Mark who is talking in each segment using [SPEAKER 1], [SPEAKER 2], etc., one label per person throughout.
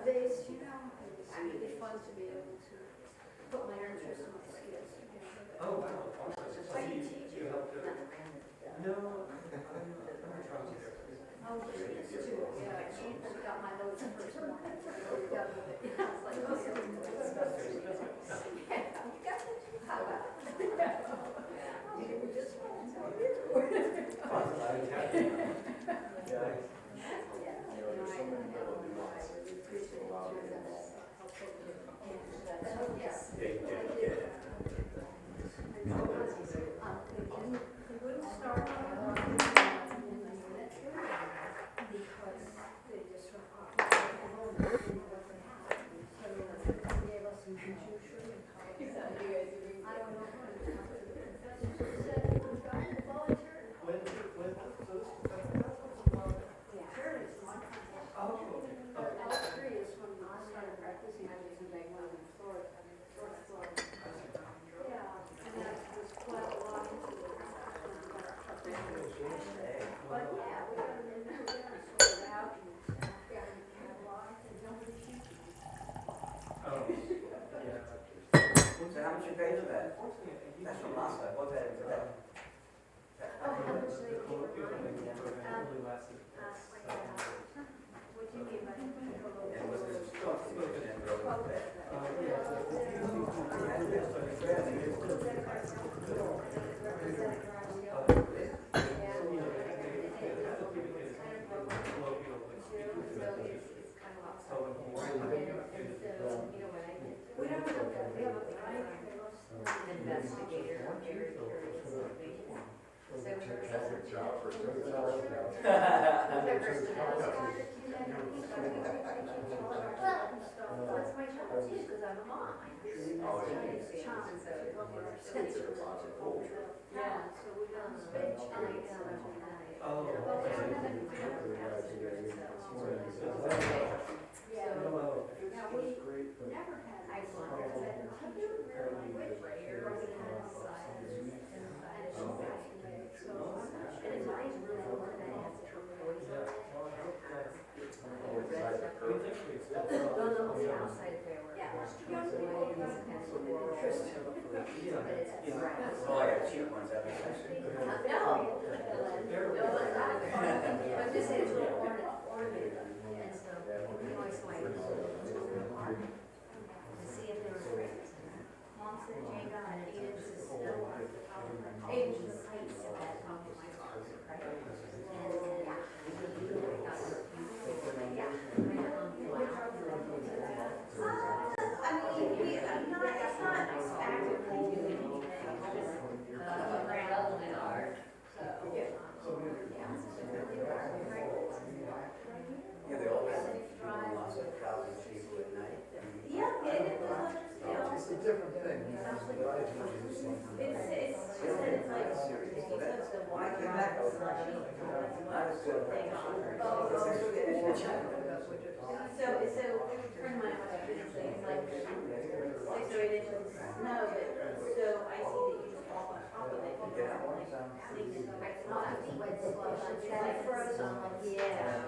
[SPEAKER 1] days, you know, it's really fun to be able to put my interest and my skills together.
[SPEAKER 2] Oh, wow. Awesome.
[SPEAKER 1] Are you teaching?
[SPEAKER 2] No, I'm trying to.
[SPEAKER 1] Oh, it's too, yeah, she got my notes the first morning. We got with it. Yeah, I was like, oh, yeah. Yeah, you got it. How about it? You were just fine, so you. We wouldn't start in the unit because they just went off. So they gave us some tuition and college. I don't know. The professor said, "We've got to volunteer." Sure, it's one. L3 is when I started practicing. I was in Florida, North Florida. Yeah, and that was quite a lot into it. But yeah, we got them in there, we got them sorted out, and got them cataloged, and nobody shoots them.
[SPEAKER 2] Oh, yeah.
[SPEAKER 3] So how much you pay for that? That's from last time, what's that for that?
[SPEAKER 1] Oh, how much they give
[SPEAKER 2] It
[SPEAKER 1] for mine?
[SPEAKER 2] only lasted.
[SPEAKER 1] What do you mean by
[SPEAKER 3] And was this
[SPEAKER 1] We don't have that, we have a blind
[SPEAKER 4] Investigator, very curious. So
[SPEAKER 1] That's my job too, because I'm a mom. It's China, so we love our sensor logical. Yeah, so we got a spade China.
[SPEAKER 2] Oh.
[SPEAKER 1] But we don't have any experience. Yeah. Now, we never had Iceland. I do really wish here, but it has science and it's so fascinating. So, and it's nice, really, when they have the turquoise.
[SPEAKER 4] on the outside there were.
[SPEAKER 1] Yeah, young people have interest.
[SPEAKER 3] Oh, I got cheap ones, that makes sense.
[SPEAKER 4] No. I'm just saying it's a little ornamented, and so we always like to see if there were rings. Mom said Jay got 8 inches of snow on the top of my, 8 inches of ice at the top of my car, right? And
[SPEAKER 1] I'm not actively doing anything.
[SPEAKER 4] Brown and art, so.
[SPEAKER 3] Yeah, they all have lots of thousand people at night.
[SPEAKER 1] Yeah, it was,
[SPEAKER 5] It's a different thing.
[SPEAKER 1] it's like,
[SPEAKER 3] When I came back, I was good.
[SPEAKER 1] So, turn my things like 6 or 8 inches of snow, but, so I see that you just walk on top of it. It's like frozen, yeah.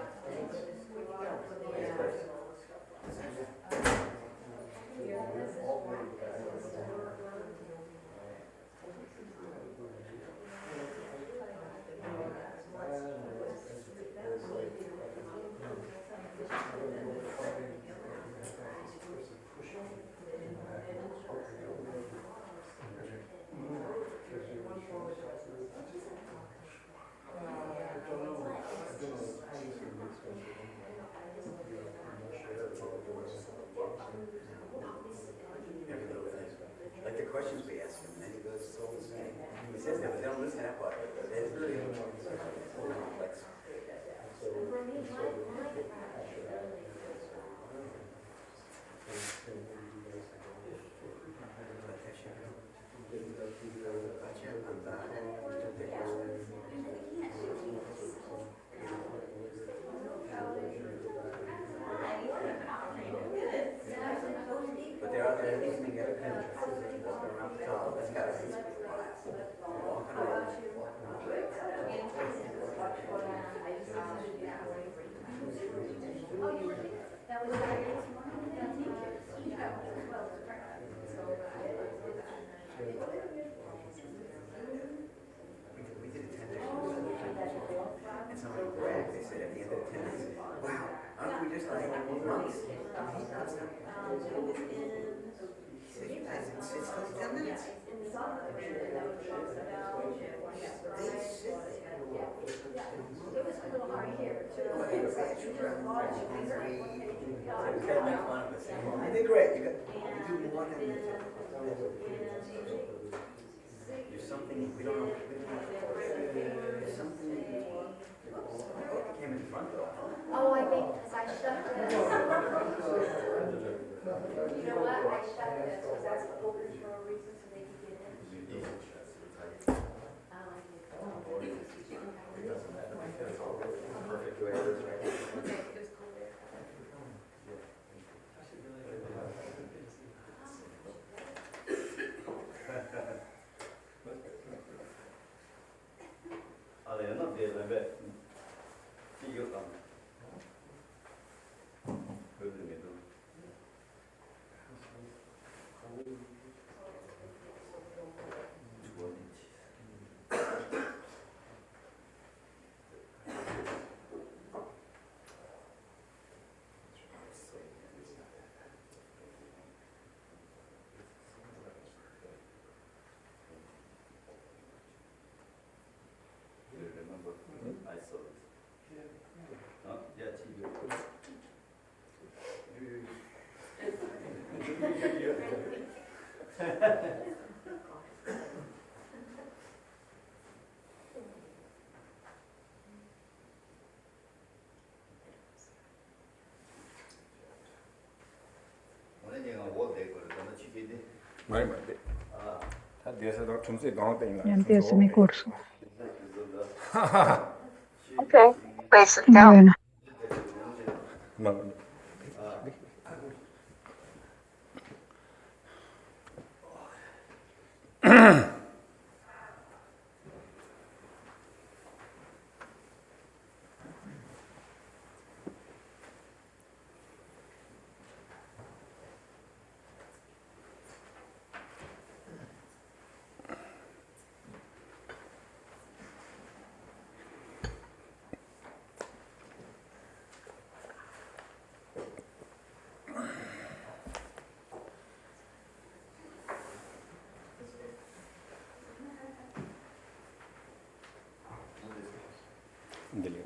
[SPEAKER 3] Every little thing. Like the questions we ask him, and then he goes, it's all the same. He says that, but they don't listen to that part. It's really complex.
[SPEAKER 1] For me,
[SPEAKER 3] But there are other things to get around the top. That's got to be walking around.
[SPEAKER 1] Oh, you were there?
[SPEAKER 4] That was Saturday this morning, well, so
[SPEAKER 3] We did attendance. And somebody bragged, they said at the end of attendance, wow, aren't we just like monks? He said, you guys, it's like 10 minutes.
[SPEAKER 1] It was a little hard here too.
[SPEAKER 3] You did great. You do more than there's something we don't know. There's something. Oh, it came in front though.
[SPEAKER 1] Oh, I think, cause I shut this. You know what, I shut this, cause that's open for a reason, so they can get in.
[SPEAKER 3] Perfect way it is, right?
[SPEAKER 1] It was cool there.
[SPEAKER 2] I should really get that.
[SPEAKER 5] Adriana delen ve figurkan. Öldürmedim. You remember? I saw it. Huh? Yeah, TV. 오늘 내가 뭐 되고 그러나 집에
[SPEAKER 6] Ya empiezo mi curso.
[SPEAKER 7] Okay, please sit down.
[SPEAKER 6] Bueno, dele.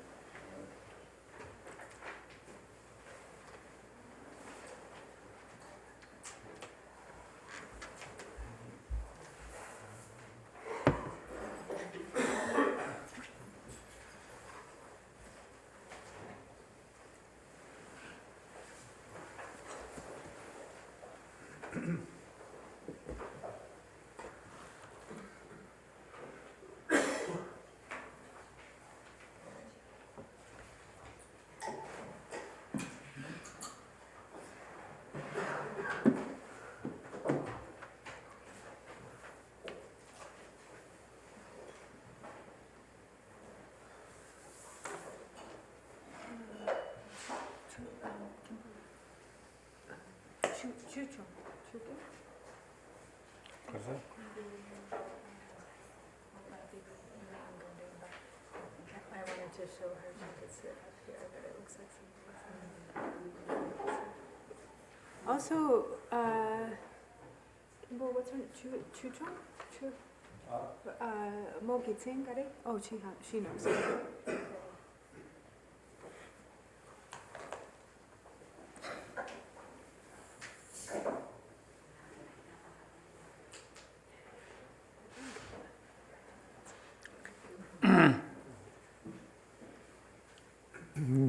[SPEAKER 6] Cosa?
[SPEAKER 8] I wanted to show her she could sit up here, but it looks like something. Also, Kimbo, what's her name? Chuchong? Mo Gitsing, got it? Oh, she knows.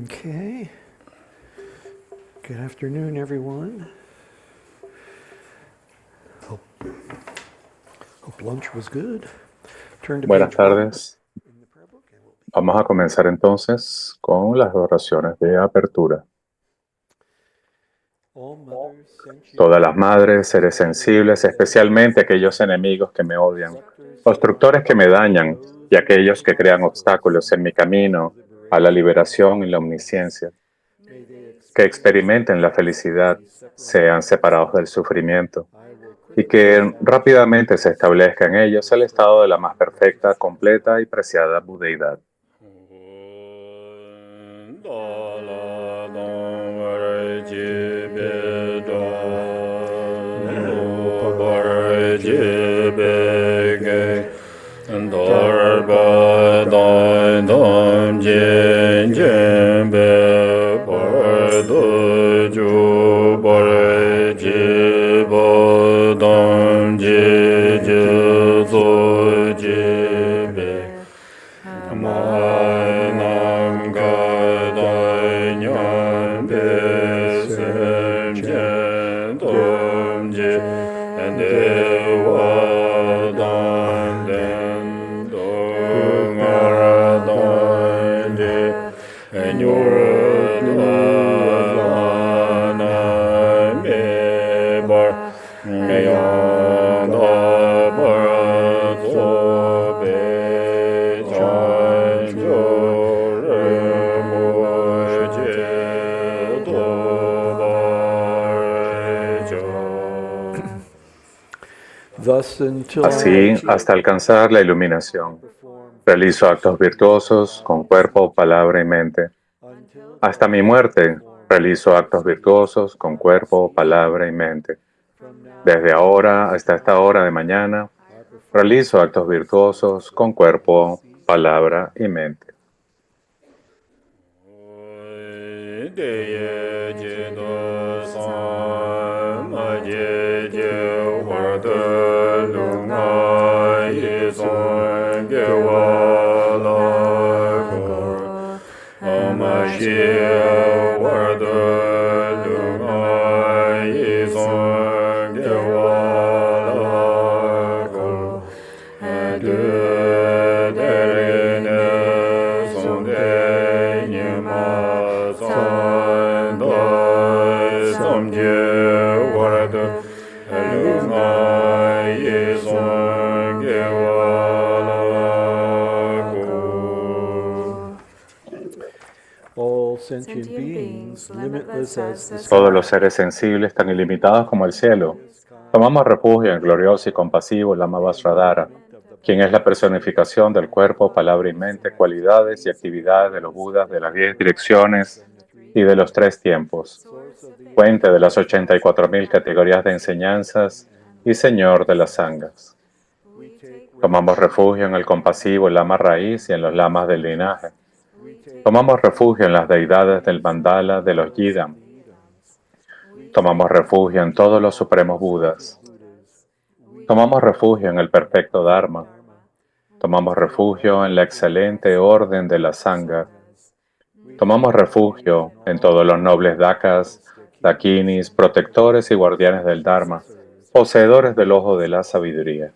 [SPEAKER 9] Okay. Good afternoon, everyone. Hope lunch was good. Turn to
[SPEAKER 10] Buenas
[SPEAKER 9] page one
[SPEAKER 10] tardes.
[SPEAKER 9] in the prayer book and we'll begin.
[SPEAKER 10] Vamos a comenzar entonces con las oraciones de apertura.
[SPEAKER 9] All mothers, sentient
[SPEAKER 10] Todas las madres, seres sensibles, especialmente aquellos enemigos que me odian, obstructores que me dañan y aquellos que crean obstáculos en mi camino a la liberación y la omnisciencia.
[SPEAKER 9] may they
[SPEAKER 10] que experimenten la felicidad sean separados del sufrimiento y que rápidamente se establezca en ellos el estado de la más perfecta, completa y preciada budeidad. Así, hasta alcanzar la iluminación, realizo actos virtuosos con cuerpo, palabra y mente. Hasta mi muerte, realizo actos virtuosos con cuerpo, palabra y mente. Desde ahora hasta esta hora de mañana, realizo actos virtuosos con cuerpo, palabra y mente. Todos los seres sensibles tan ilimitados como el cielo, tomamos refugio en el glorioso y compasivo Lama Vajradhara, quien es la personificación del cuerpo, palabra y mente, cualidades y actividades de los Budas de las 10 direcciones y de los 3 tiempos, fuente de las 84.000 categorías de enseñanzas y señor de las sangas. Tomamos refugio en el compasivo Lama Raíz y en los lamas del linaje. Tomamos refugio en las deidades del mandala de los Yidam. Tomamos refugio en todos los supremos Budas. Tomamos refugio en el perfecto Dharma. Tomamos refugio en la excelente orden de la Sangha. Tomamos refugio en todos los nobles Dakas, Dakinis, protectores y guardianes del Dharma, poseedores del ojo de la sabiduría.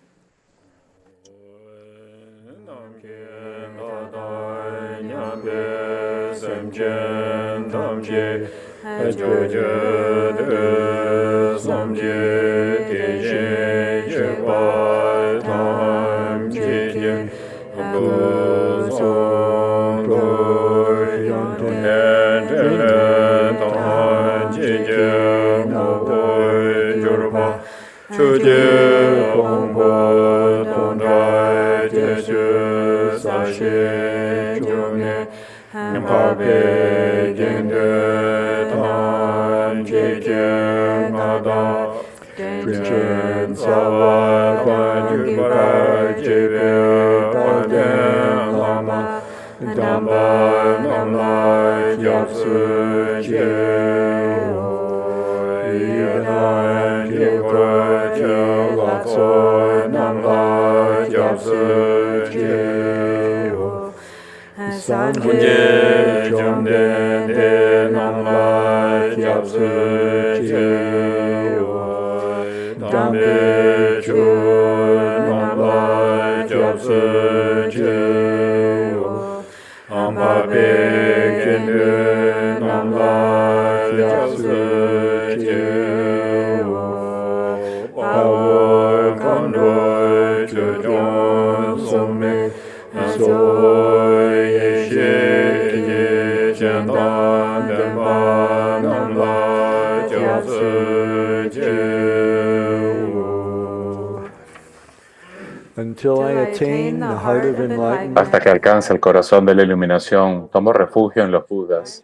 [SPEAKER 9] until I attain the heart of enlightenment.
[SPEAKER 10] Hasta que alcance el corazón de la iluminación, tomo refugio en los Budas,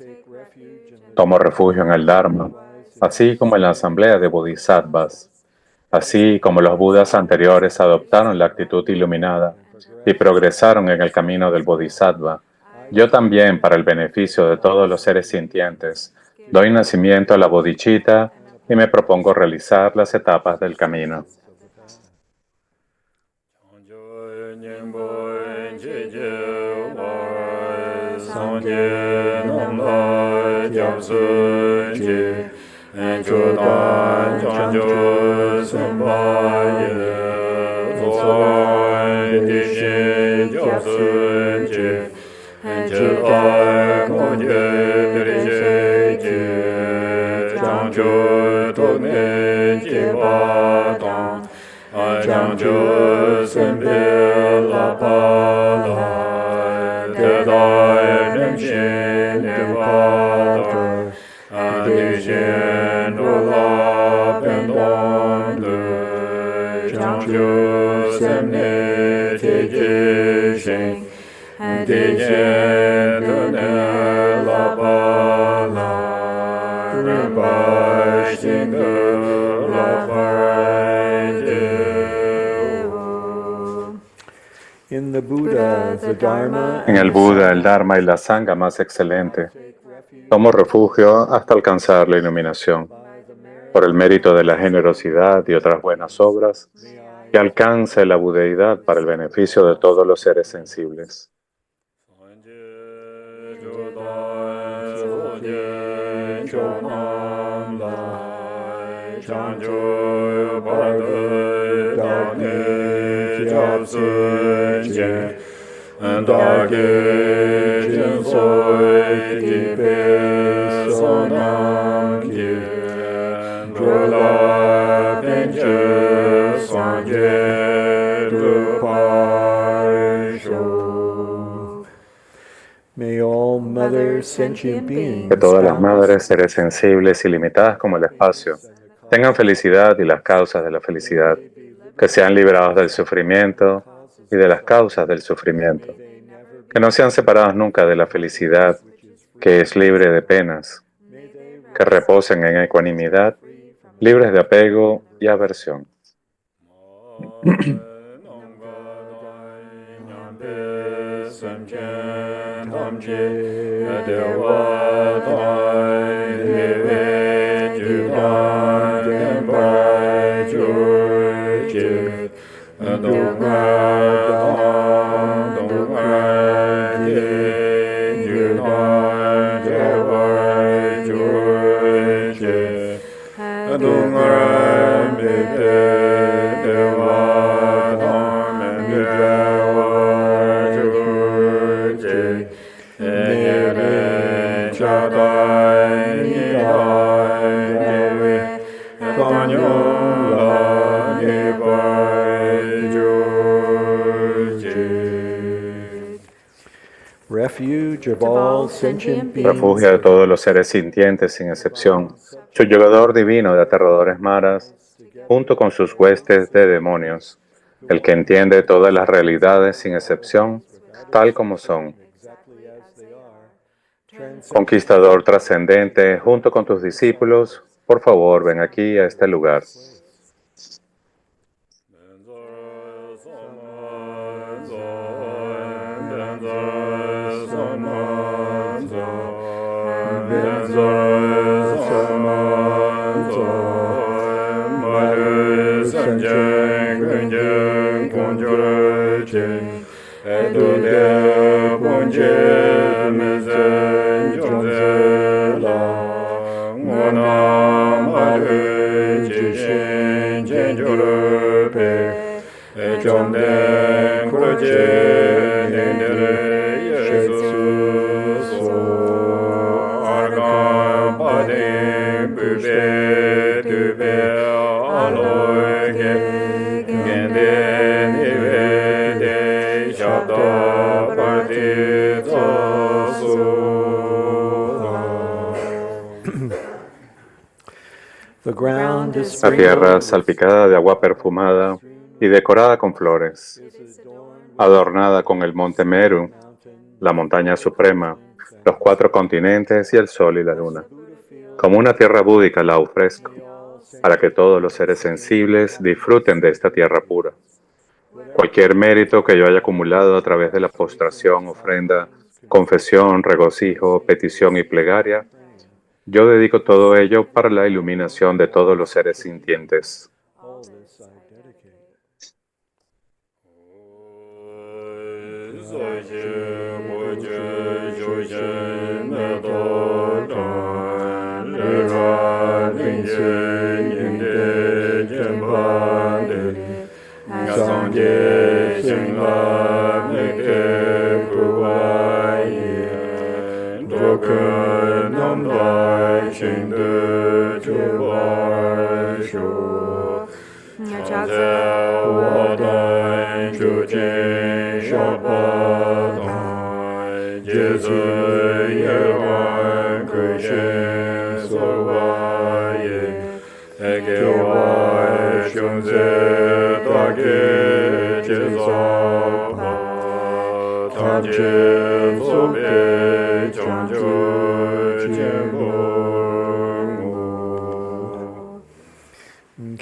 [SPEAKER 10] tomo refugio en el Dharma, así como en la asamblea de Bodhisattvas, así como los Budas anteriores adoptaron la actitud iluminada y progresaron en el camino del Bodhisattva. Yo también, para el beneficio de todos los seres sintientes, doy nacimiento a la bodhicitta y me propongo realizar las etapas del camino. En el Buda, el Dharma y la Sangha más excelente, tomo refugio hasta alcanzar la iluminación. Por el mérito de la generosidad y otras buenas obras, que alcance la budeidad para el beneficio de todos los seres sensibles. Que todas las madres, seres sensibles y limitadas como el espacio, tengan felicidad y las causas de la felicidad, que sean liberados del sufrimiento y de las causas del sufrimiento, que no sean separados nunca de la felicidad, que es libre de penas, que reposen en ecuanimidad, libres de apego y aversión. Refugio de todos los seres sintientes sin excepción, su llegador divino de aterradores maras, junto con sus huestes de demonios, el que entiende todas las realidades sin excepción, tal como son. Conquistador trascendente, junto con tus discípulos, por favor, ven aquí a este lugar. La tierra salpicada de agua perfumada y decorada con flores, adornada con el monte Meru, la montaña suprema, los 4 continentes y el sol y la luna. Como una tierra búdica la ofrezco, para que todos los seres sensibles disfruten de esta tierra pura. Cualquier mérito que yo haya acumulado a través de la postración, ofrenda, confesión, regocijo, petición y plegaria, yo dedico todo ello para la iluminación de todos los seres sintientes.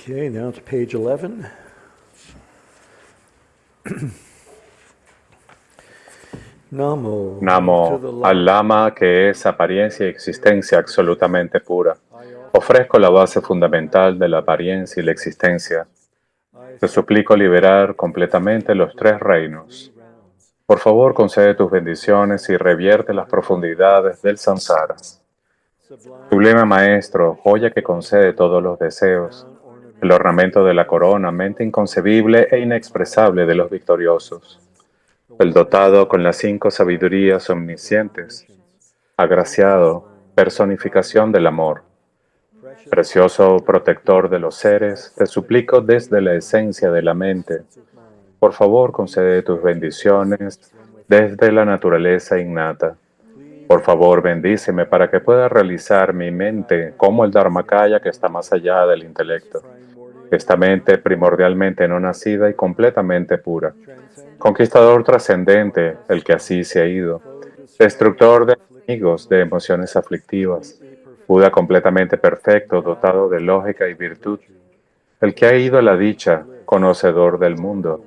[SPEAKER 9] Okay, now to page 11.
[SPEAKER 10] Namo al Lama, que es apariencia y existencia absolutamente pura. Ofrezco la base fundamental de la apariencia y la existencia. Te suplico liberar completamente los 3 reinos. Por favor, concede tus bendiciones y revierte las profundidades del samsara. Sublime Maestro, joya que concede todos los deseos, el ornamento de la corona, mente inconcebible e inexpresable de los victoriosos, el dotado con las 5 sabidurías omniscientes, agraciado, personificación del amor, precioso protector de los seres, te suplico desde la esencia de la mente, por favor concede tus bendiciones desde la naturaleza innata. Por favor, bendíceme para que pueda realizar mi mente como el Dharmakaya que está más allá del intelecto. Esta mente primordialmente no nacida y completamente pura. Conquistador trascendente, el que así se ha ido. Destructor de enemigos, de emociones aflictivas. Buda completamente perfecto, dotado de lógica y virtud. El que ha ido a la dicha, conocedor del mundo.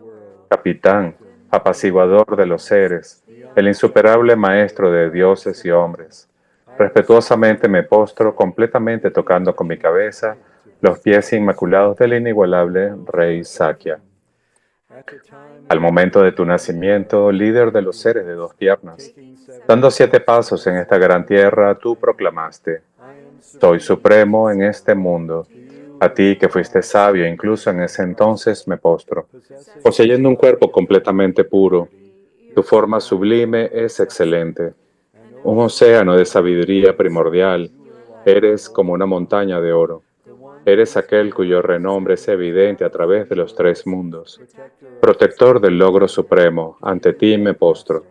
[SPEAKER 10] Capitán, apaciguador de los seres. El insuperable maestro de dioses y hombres. Respetuosamente me postro, completamente tocando con mi cabeza los pies inmaculados del inigualable Rey Sakya. Al momento de tu nacimiento, líder de los seres de 2 piernas, dando 7 pasos en esta gran tierra, tú proclamaste: soy supremo en este mundo. A ti que fuiste sabio, incluso en ese entonces me postro. Poseyendo un cuerpo completamente puro, tu forma sublime es excelente. Un océano de sabiduría primordial, eres como una montaña de oro. Eres aquel cuyo renombre es evidente a través de los 3 mundos. Protector del logro supremo, ante ti me postro.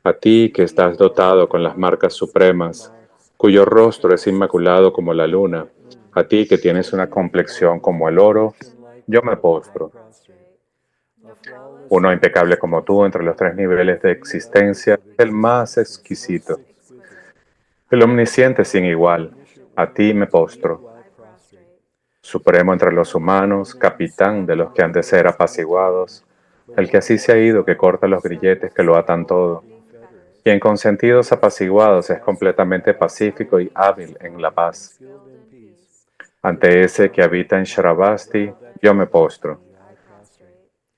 [SPEAKER 10] A ti que estás dotado con las marcas supremas, cuyo rostro es inmaculado como la luna, a ti que tienes una complexión como el oro, yo me postro. Uno impecable como tú entre los 3 niveles de existencia, el más exquisito. El omnisciente sin igual, a ti me postro. Supremo entre los humanos, capitán de los que han de ser apaciguados, el que así se ha ido, que corta los grilletes que lo atan todo, quien con sentidos apaciguados es completamente pacífico y hábil en la paz. Ante ese que habita en Shravasti, yo me postro.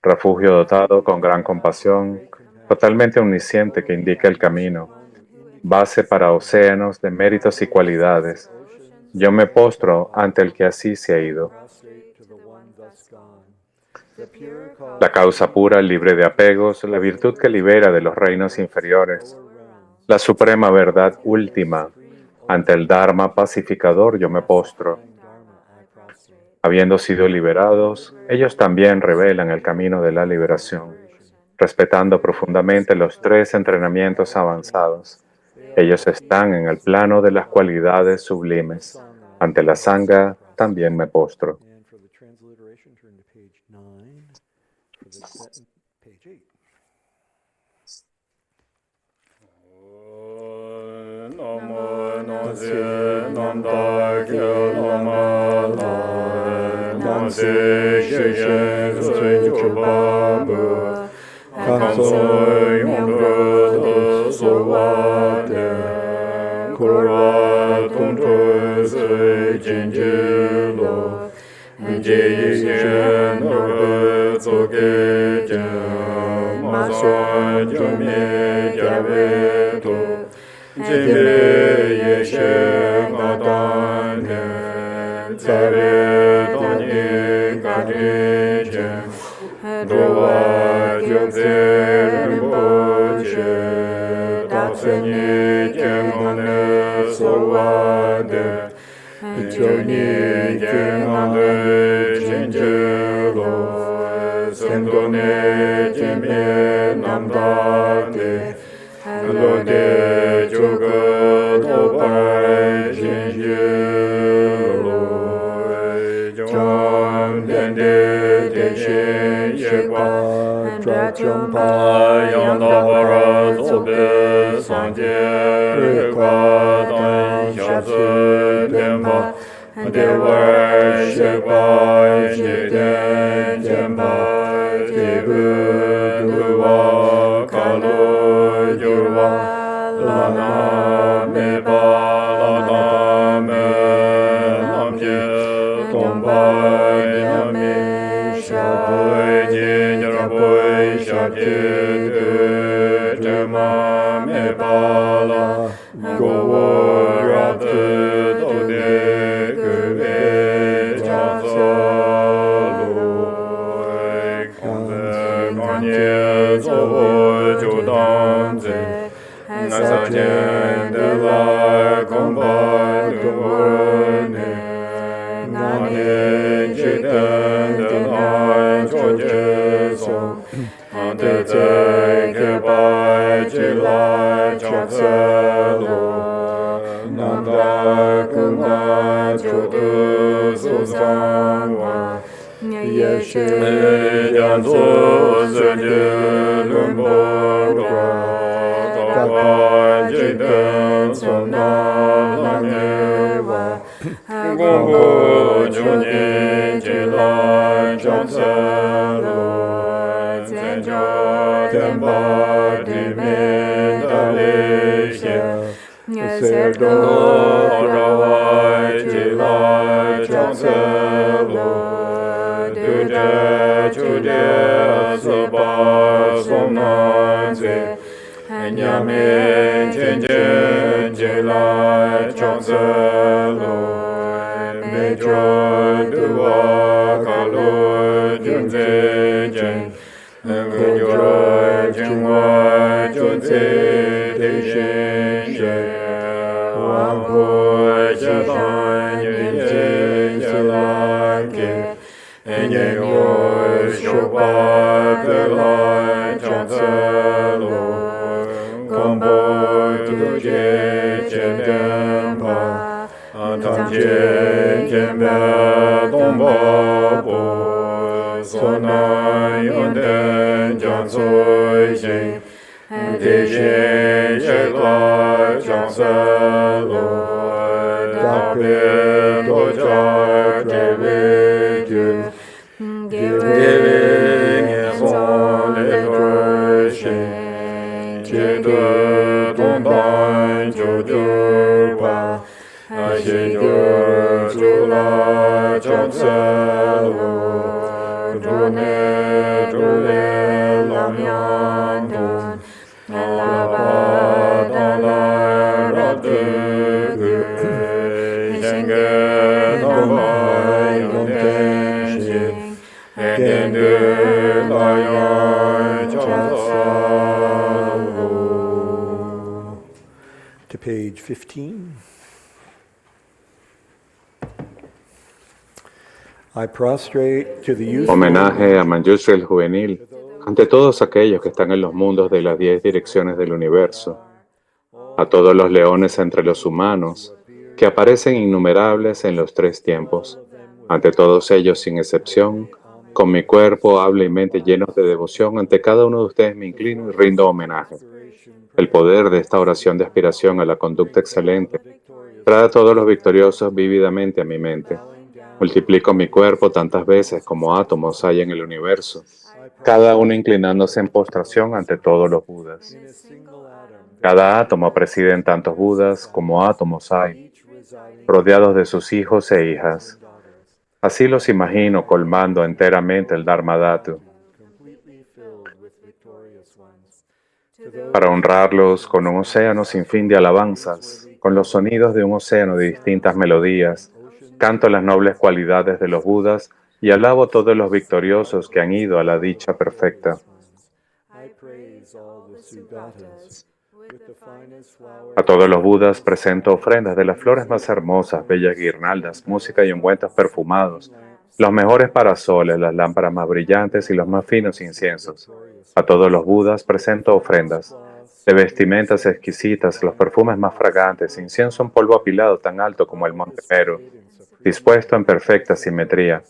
[SPEAKER 10] Refugio dotado con gran compasión, totalmente omnisciente que indica el camino, base para océanos de méritos y cualidades. Yo me postro ante el que así se ha ido. La causa pura, libre de apegos, la virtud que libera de los reinos inferiores, la suprema verdad última, ante el Dharma pacificador yo me postro. Habiendo sido liberados, ellos también revelan el camino de la liberación, respetando profundamente los 3 entrenamientos avanzados. Ellos están en el plano de las cualidades sublimes. Ante la Sangha también me postro.
[SPEAKER 9] To page 15. I prostrate to the youthful
[SPEAKER 10] Homenaje a Manjushri el juvenil ante todos aquellos que están en los mundos de las 10 direcciones del universo, a todos los leones entre los humanos, que aparecen innumerables en los 3 tiempos, ante todos ellos sin excepción, con mi cuerpo, habla y mente llenos de devoción, ante cada uno de ustedes me inclino y rindo homenaje. El poder de esta oración de aspiración a la conducta excelente trae a todos los victoriosos vívidamente a mi mente. Multiplico mi cuerpo tantas veces como átomos hay en el universo, cada uno inclinándose en postración ante todos los Budas. Cada átomo preside en tantos Budas como átomos hay, rodeados de sus hijos e hijas. Así los imagino colmando enteramente el Dharmadhatu. Para honrarlos con un océano sin fin de alabanzas, con los sonidos de un océano de distintas melodías, canto las nobles cualidades de los Budas y alabo a todos los victoriosos que han ido a la dicha perfecta. A todos los Budas presento ofrendas de las flores más hermosas, bellas guirnaldas, música y ungüentos perfumados, los mejores parasoles, las lámparas más brillantes y los más finos inciensos. A todos los Budas presento ofrendas de vestimentas exquisitas, los perfumes más fragantes, incienso en polvo apilado tan alto como el monte Meru, dispuesto en perfecta simetría.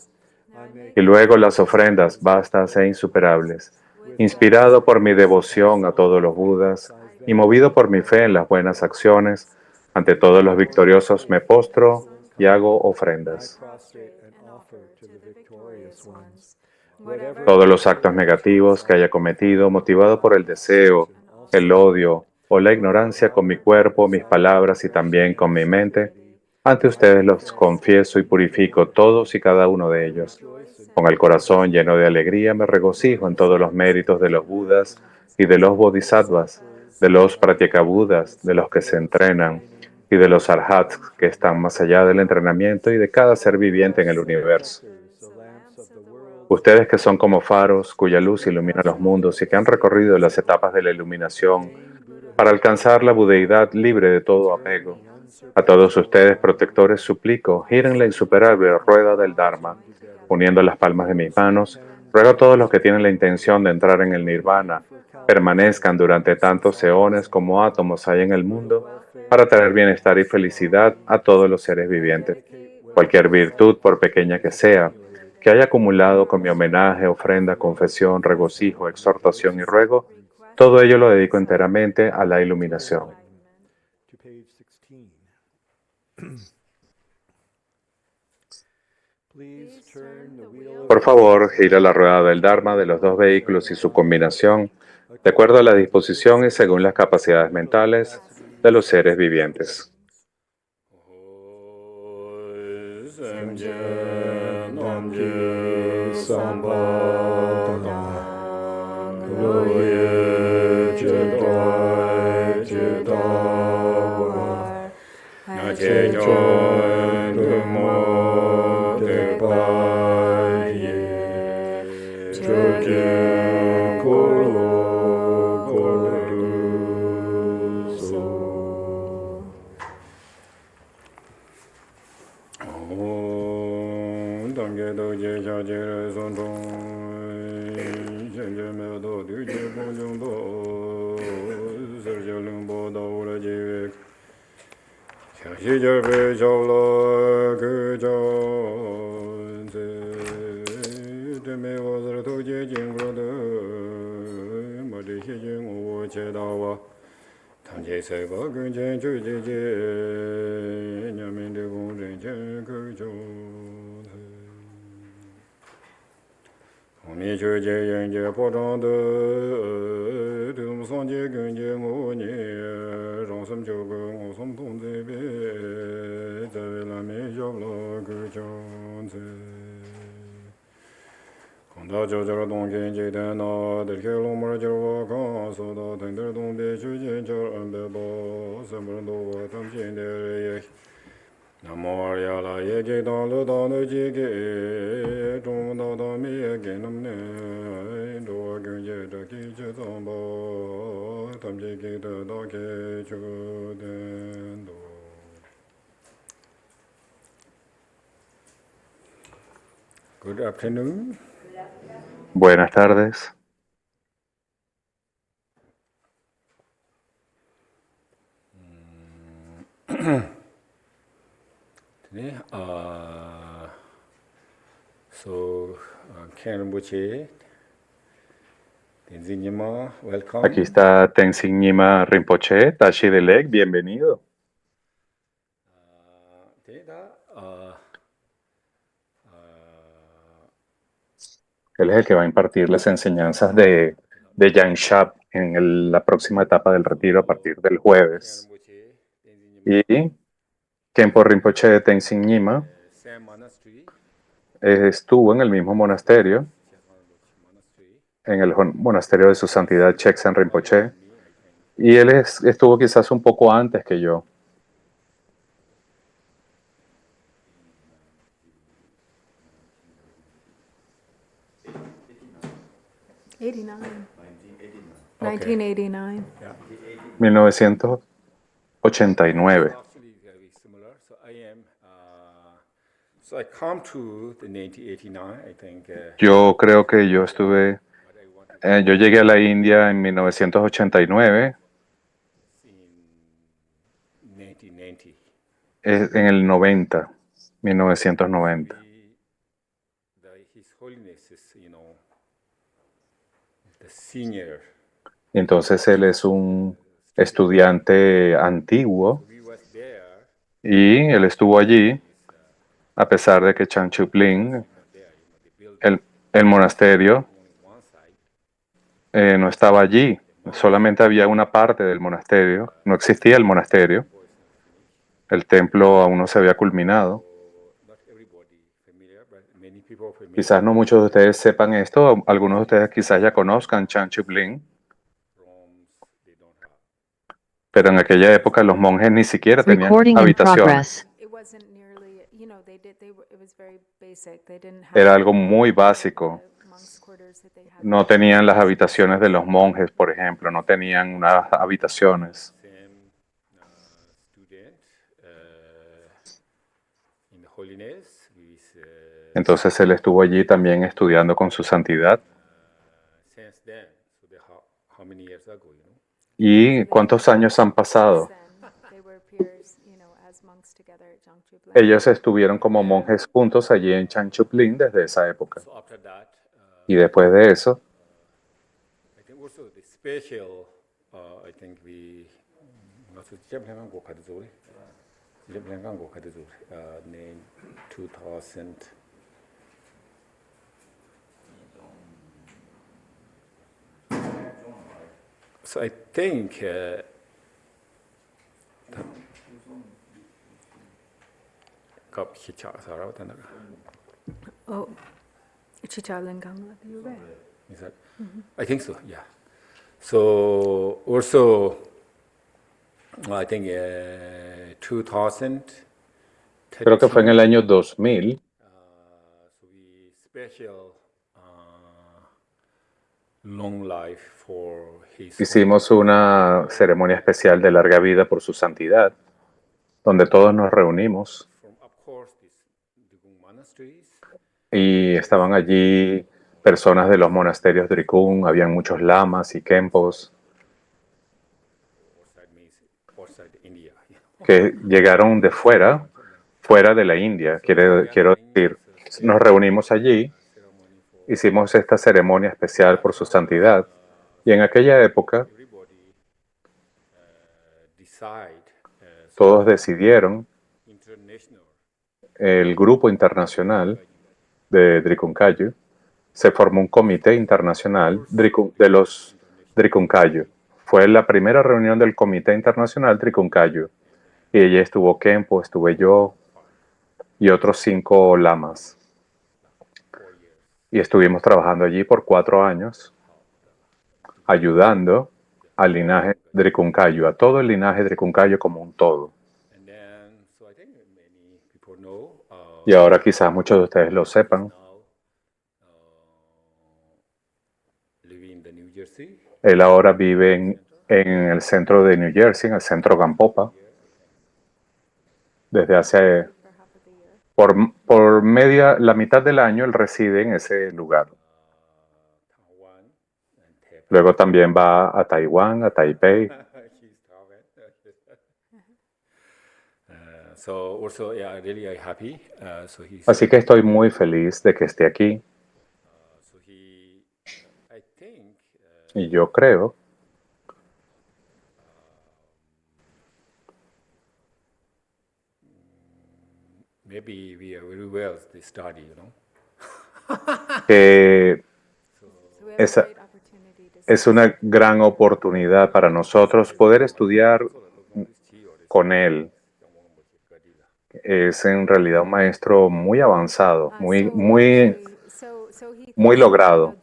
[SPEAKER 10] Y luego las ofrendas vastas e insuperables. Inspirado por mi devoción a todos los Budas y movido por mi fe en las buenas acciones, ante todos los victoriosos me postro y hago ofrendas. Todos los actos negativos que haya cometido, motivado por el deseo, el odio o la ignorancia con mi cuerpo, mis palabras y también con mi mente, ante ustedes los confieso y purifico todos y cada uno de ellos. Con el corazón lleno de alegría me regocijo en todos los méritos de los Budas y de los Bodhisattvas, de los Pratyekabuddhas, de los que se entrenan, y de los Arhats que están más allá del entrenamiento y de cada ser viviente en el universo. Ustedes que son como faros, cuya luz ilumina los mundos y que han recorrido las etapas de la iluminación para alcanzar la budeidad libre de todo apego. A todos ustedes, protectores, suplico, giren la insuperable rueda del Dharma. Uniendo las palmas de mis manos, ruego a todos los que tienen la intención de entrar en el Nirvana, permanezcan durante tantos eones como átomos hay en el mundo, para traer bienestar y felicidad a todos los seres vivientes. Cualquier virtud, por pequeña que sea, que haya acumulado con mi homenaje, ofrenda, confesión, regocijo, exhortación y ruego, todo ello lo dedico enteramente a la iluminación. Por favor, gira la rueda del Dharma de los dos vehículos y su combinación, de acuerdo a la disposición y según las capacidades mentales de los seres vivientes.
[SPEAKER 6] Good afternoon.
[SPEAKER 10] Buenas tardes.
[SPEAKER 6] Ken Buche, Tenzin Nyima, welcome.
[SPEAKER 10] Aquí está Tenzin Nyima Rinpoche, Tashi Delek, bienvenido. Él es el que va a impartir las enseñanzas de Yang Shab en la próxima etapa del retiro a partir del jueves. Y Khenpo Rinpoche de Tenzin Nyima estuvo en el mismo monasterio, en el monasterio de su santidad Cheksan Rinpoche, y él estuvo quizás un poco antes que yo.
[SPEAKER 8] '89.
[SPEAKER 6] Okay.
[SPEAKER 8] 1989.
[SPEAKER 10] 1989.
[SPEAKER 6] Actually very similar. So I come to the 1989, I think.
[SPEAKER 10] Yo creo que yo yo llegué a la India en 1989,
[SPEAKER 6] In 1990.
[SPEAKER 10] en el 90, 1990.
[SPEAKER 6] His Holiness is, the senior.
[SPEAKER 10] Y entonces él es un estudiante antiguo
[SPEAKER 6] We was there.
[SPEAKER 10] y él estuvo allí a pesar de que Changchuplin, el monasterio,
[SPEAKER 6] One side.
[SPEAKER 10] no estaba allí. Solamente había una parte del monasterio. No existía el monasterio. El templo aún no se había culminado.
[SPEAKER 6] Not everybody familiar, but many people familiar.
[SPEAKER 10] Quizás no muchos de ustedes sepan esto. Algunos de ustedes quizás ya conozcan Changchuplin.
[SPEAKER 6] They don't have.
[SPEAKER 10] Pero en aquella época los monjes ni siquiera tenían
[SPEAKER 7] Recording in
[SPEAKER 10] habitaciones.
[SPEAKER 7] progress.
[SPEAKER 8] It wasn't nearly, it was very basic. They didn't have
[SPEAKER 10] Era algo muy básico.
[SPEAKER 8] the monks' quarters that they had.
[SPEAKER 10] No tenían las habitaciones de los monjes, por ejemplo. No tenían unas habitaciones.
[SPEAKER 6] Same student in holiness with
[SPEAKER 10] Entonces él estuvo allí también estudiando con su santidad.
[SPEAKER 6] since then. So how many years ago,
[SPEAKER 10] ¿Y cuántos años han pasado?
[SPEAKER 8] They were peers, as monks together at Zhangzhublin.
[SPEAKER 10] Ellos estuvieron como monjes juntos allí en Changchuplin desde esa época.
[SPEAKER 6] So after that,
[SPEAKER 10] Y después de eso,
[SPEAKER 6] I think also the special, I think we, name 2000. So I think
[SPEAKER 8] Oh, Chichalingam, you read.
[SPEAKER 6] is that? I think so, yeah. So also, I think 2000.
[SPEAKER 10] creo que fue en el año 2000,
[SPEAKER 6] So we special long life for his.
[SPEAKER 10] hicimos una ceremonia especial de larga vida por su santidad, donde todos nos reunimos
[SPEAKER 6] From of course these Drikung monasteries.
[SPEAKER 10] y estaban allí personas de los monasterios Drikung, habían muchos lamas y khenpos
[SPEAKER 6] Outside means outside India.
[SPEAKER 10] que llegaron de fuera de la India. Quiero decir, nos reunimos allí, hicimos esta ceremonia especial por su santidad y en aquella época
[SPEAKER 6] Everybody decide
[SPEAKER 10] todos decidieron,
[SPEAKER 6] international
[SPEAKER 10] el grupo internacional de Drikung-Kagyu, se formó un comité internacional de los Drikung-Kagyu. Fue la primera reunión del comité internacional Drikung-Kagyu y allí estuvo Khenpo, estuve yo y otros 5 lamas. Y estuvimos trabajando allí por 4 años, ayudando al linaje Drikung-Kagyu, a todo el linaje Drikung-Kagyu como un todo.
[SPEAKER 6] and then so I think many people know
[SPEAKER 10] Y ahora quizás muchos de ustedes lo sepan.
[SPEAKER 6] now living in the New Jersey.
[SPEAKER 10] Él ahora vive en el centro de New Jersey, en el centro Gampopa, desde hace, por la mitad del año él reside en ese lugar.
[SPEAKER 6] Taiwan and Taipei.
[SPEAKER 10] Luego también va a Taiwán, a Taipei.
[SPEAKER 6] He's Taiwan. So also, yeah, really happy. So he's.
[SPEAKER 10] Así que estoy muy feliz de que esté aquí
[SPEAKER 6] So he, I think,
[SPEAKER 10] y yo creo
[SPEAKER 6] maybe we are very well they study,
[SPEAKER 10] que esa es una gran oportunidad para nosotros poder estudiar con él. Es en realidad un maestro muy avanzado, muy logrado.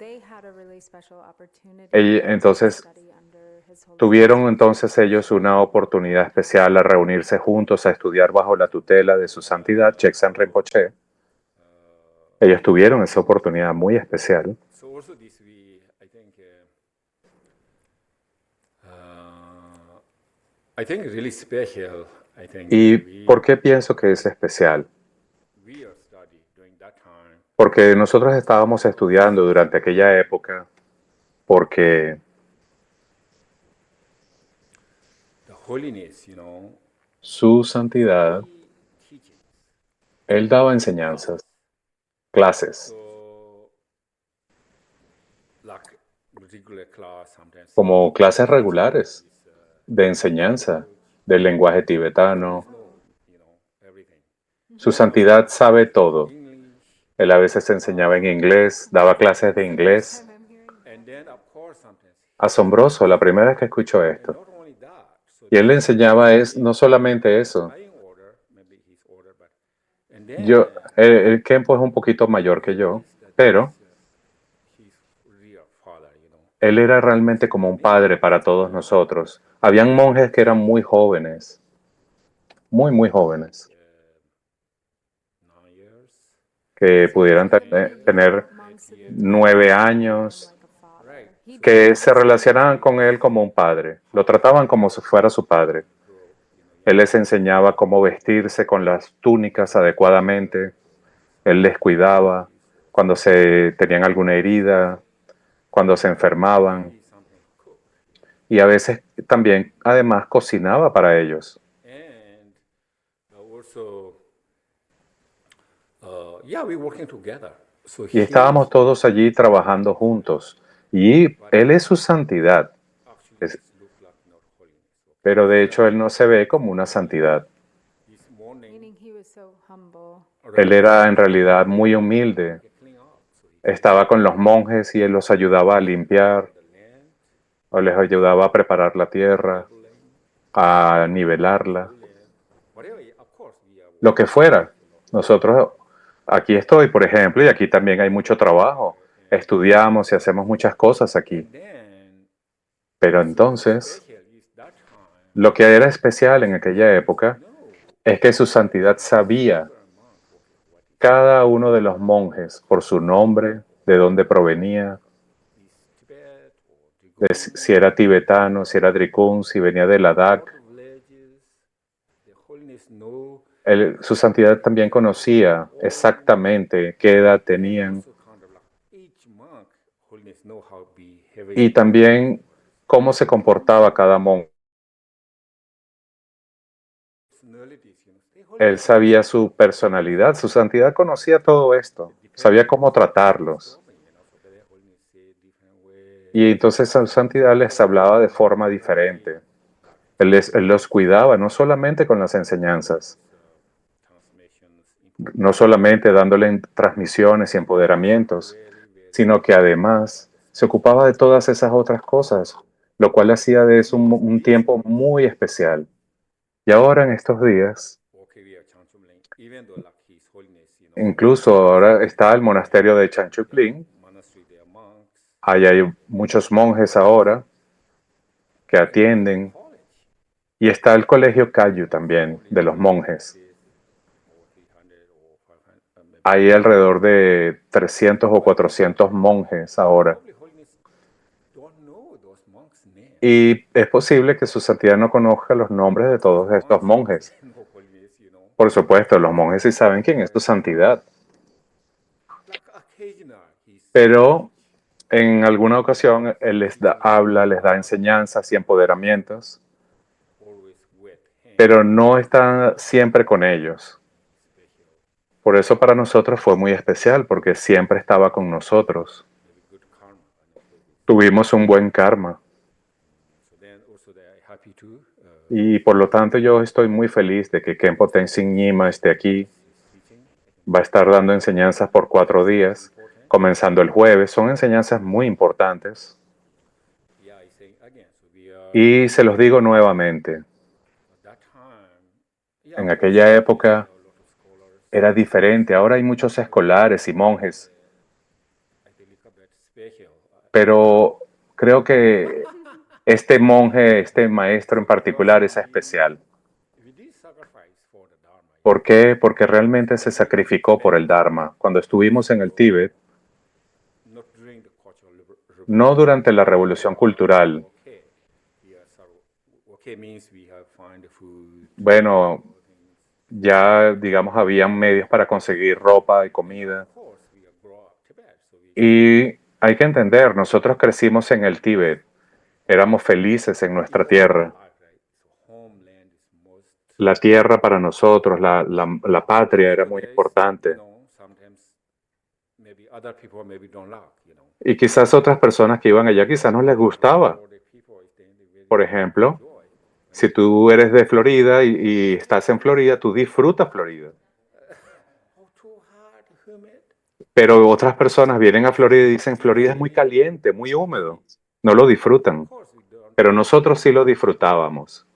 [SPEAKER 10] Entonces, tuvieron entonces ellos una oportunidad especial a reunirse juntos a estudiar bajo la tutela de su santidad, Cheksan Rinpoche. Ellos tuvieron esa oportunidad muy especial.
[SPEAKER 6] So also this I think really special. I think
[SPEAKER 10] ¿Y por qué pienso que es especial?
[SPEAKER 6] we are study during that time.
[SPEAKER 10] Porque nosotros estábamos estudiando durante aquella época, porque
[SPEAKER 6] The holiness,
[SPEAKER 10] su santidad,
[SPEAKER 6] teaching.
[SPEAKER 10] él daba enseñanzas, clases,
[SPEAKER 6] So, like regular class sometimes.
[SPEAKER 10] como clases regulares de enseñanza del lenguaje tibetano.
[SPEAKER 6] Everything.
[SPEAKER 10] Su santidad sabe todo.
[SPEAKER 6] English.
[SPEAKER 10] Él a veces enseñaba en inglés, daba clases de inglés.
[SPEAKER 6] And then of course sometimes.
[SPEAKER 10] Asombroso, la primera vez que escucho esto.
[SPEAKER 6] Not only that. So
[SPEAKER 10] Y él le enseñaba no solamente eso.
[SPEAKER 6] dying order, maybe his order, but and then
[SPEAKER 10] El Khenpo es un poquito mayor que yo, pero
[SPEAKER 6] his real father,
[SPEAKER 10] él era realmente como un padre para todos nosotros. Habían monjes que eran muy jóvenes, muy jóvenes,
[SPEAKER 6] 9 years.
[SPEAKER 10] que pudieran tener 9 años,
[SPEAKER 6] Right.
[SPEAKER 10] que se relacionaban con él como un padre. Lo trataban como si fuera su padre. Él les enseñaba cómo vestirse con las túnicas adecuadamente. Él les cuidaba cuando se tenían alguna herida, cuando se enfermaban. Y a veces también, además, cocinaba para ellos.
[SPEAKER 6] And also, yeah, we're working together. So
[SPEAKER 10] Y estábamos todos allí trabajando juntos. Y él es su santidad.
[SPEAKER 6] actually look like not holiness.
[SPEAKER 10] Pero de hecho, él no se ve como una santidad.
[SPEAKER 6] This morning,
[SPEAKER 8] Meaning he was so humble.
[SPEAKER 10] Él era en realidad muy humilde.
[SPEAKER 6] clean up. So he
[SPEAKER 10] Estaba con los monjes y él los ayudaba a limpiar,
[SPEAKER 6] the land,
[SPEAKER 10] o les ayudaba a preparar la tierra, a nivelarla,
[SPEAKER 6] whatever. Of course, we are.
[SPEAKER 10] lo que fuera. Nosotros, aquí estoy, por ejemplo, y aquí también hay mucho trabajo. Estudiamos y hacemos muchas cosas aquí.
[SPEAKER 6] Then,
[SPEAKER 10] Pero entonces,
[SPEAKER 6] special is that time.
[SPEAKER 10] lo que era especial en aquella época es que su santidad sabía cada uno de los monjes por su nombre, de dónde provenía,
[SPEAKER 6] Tibet or
[SPEAKER 10] de si era tibetano, si era Drikung, si venía de Ladakh.
[SPEAKER 6] villages, the holiness know.
[SPEAKER 10] Su santidad también conocía exactamente qué edad tenían
[SPEAKER 6] So kind of like each monk, holiness know how behave.
[SPEAKER 10] y también cómo se comportaba cada monje.
[SPEAKER 6] Personalities, They
[SPEAKER 10] Él sabía su personalidad, su santidad conocía todo esto, sabía cómo tratarlos.
[SPEAKER 6] So their holiness say different way.
[SPEAKER 10] Y entonces su santidad les hablaba de forma diferente. Él los cuidaba, no solamente con las enseñanzas,
[SPEAKER 6] Transmissions,
[SPEAKER 10] no solamente dándole transmisiones y empoderamientos, sino que además se ocupaba de todas esas otras cosas, lo cual hacía de eso un tiempo muy especial. Y ahora en estos días,
[SPEAKER 6] okay, we are Chanchumling, even though like His Holiness,
[SPEAKER 10] incluso ahora está el monasterio de Chanchuklin,
[SPEAKER 6] monastery, they are monks.
[SPEAKER 10] ahí hay muchos monjes ahora que atienden,
[SPEAKER 6] College,
[SPEAKER 10] y está el colegio Kayu también, de los monjes.
[SPEAKER 6] or 300 or 500, maybe.
[SPEAKER 10] Hay alrededor de 300 o 400 monjes ahora.
[SPEAKER 6] Probably Holiness don't know those monks' names.
[SPEAKER 10] Y es posible que su santidad no conozca los nombres de todos estos monjes.
[SPEAKER 6] No Holiness,
[SPEAKER 10] Por supuesto, los monjes sí saben quién es su santidad.
[SPEAKER 6] Like occasional, he's
[SPEAKER 10] Pero en alguna ocasión él les habla, les da enseñanzas y empoderamientos,
[SPEAKER 6] always with him.
[SPEAKER 10] pero no está siempre con ellos. Por eso para nosotros fue muy especial, porque siempre estaba con nosotros.
[SPEAKER 6] Good karma.
[SPEAKER 10] Tuvimos un buen karma.
[SPEAKER 6] So then also they are happy to
[SPEAKER 10] Y por lo tanto yo estoy muy feliz de que Khenpo Tenzin Nyima esté aquí. Va a estar dando enseñanzas por 4 días. comenzando el jueves. Son enseñanzas muy importantes.
[SPEAKER 6] Yeah, I say again, so we are
[SPEAKER 10] Y se los digo nuevamente,
[SPEAKER 6] at that time. Yeah,
[SPEAKER 10] en aquella época
[SPEAKER 6] a lot of scholars.
[SPEAKER 10] era diferente. Ahora hay muchos escolares y monjes,
[SPEAKER 6] I think it's a bit special.
[SPEAKER 10] pero creo que este monje, este maestro en particular es especial.
[SPEAKER 6] We did sacrifice for the Dharma.
[SPEAKER 10] ¿Por qué? Porque realmente se sacrificó por el Dharma. Cuando estuvimos en el Tíbet,
[SPEAKER 6] Not during the cultural
[SPEAKER 10] no durante la revolución cultural.
[SPEAKER 6] Okay. Yeah, so okay means we have find food.
[SPEAKER 10] Bueno, ya digamos habían medios para conseguir ropa y comida.
[SPEAKER 6] Of course, we have grown up Tibet, so we
[SPEAKER 10] Y hay que entender, nosotros crecimos en el Tíbet, éramos felices en nuestra tierra.
[SPEAKER 6] right. So homeland is most.
[SPEAKER 10] La tierra para nosotros, la patria era muy importante.
[SPEAKER 6] Sometimes maybe other people maybe don't like,
[SPEAKER 10] Y quizás otras personas que iban allá quizás no les gustaba.
[SPEAKER 6] For the people, they very
[SPEAKER 10] Por ejemplo,
[SPEAKER 6] enjoy.
[SPEAKER 10] si tú eres de Florida y estás en Florida, tú disfrutas Florida.
[SPEAKER 6] Oh, too hard, humid.
[SPEAKER 10] Pero otras personas vienen a Florida y dicen, Florida es muy caliente, muy húmedo. No lo disfrutan.
[SPEAKER 6] Of course, we don't.
[SPEAKER 10] Pero nosotros sí lo disfrutábamos,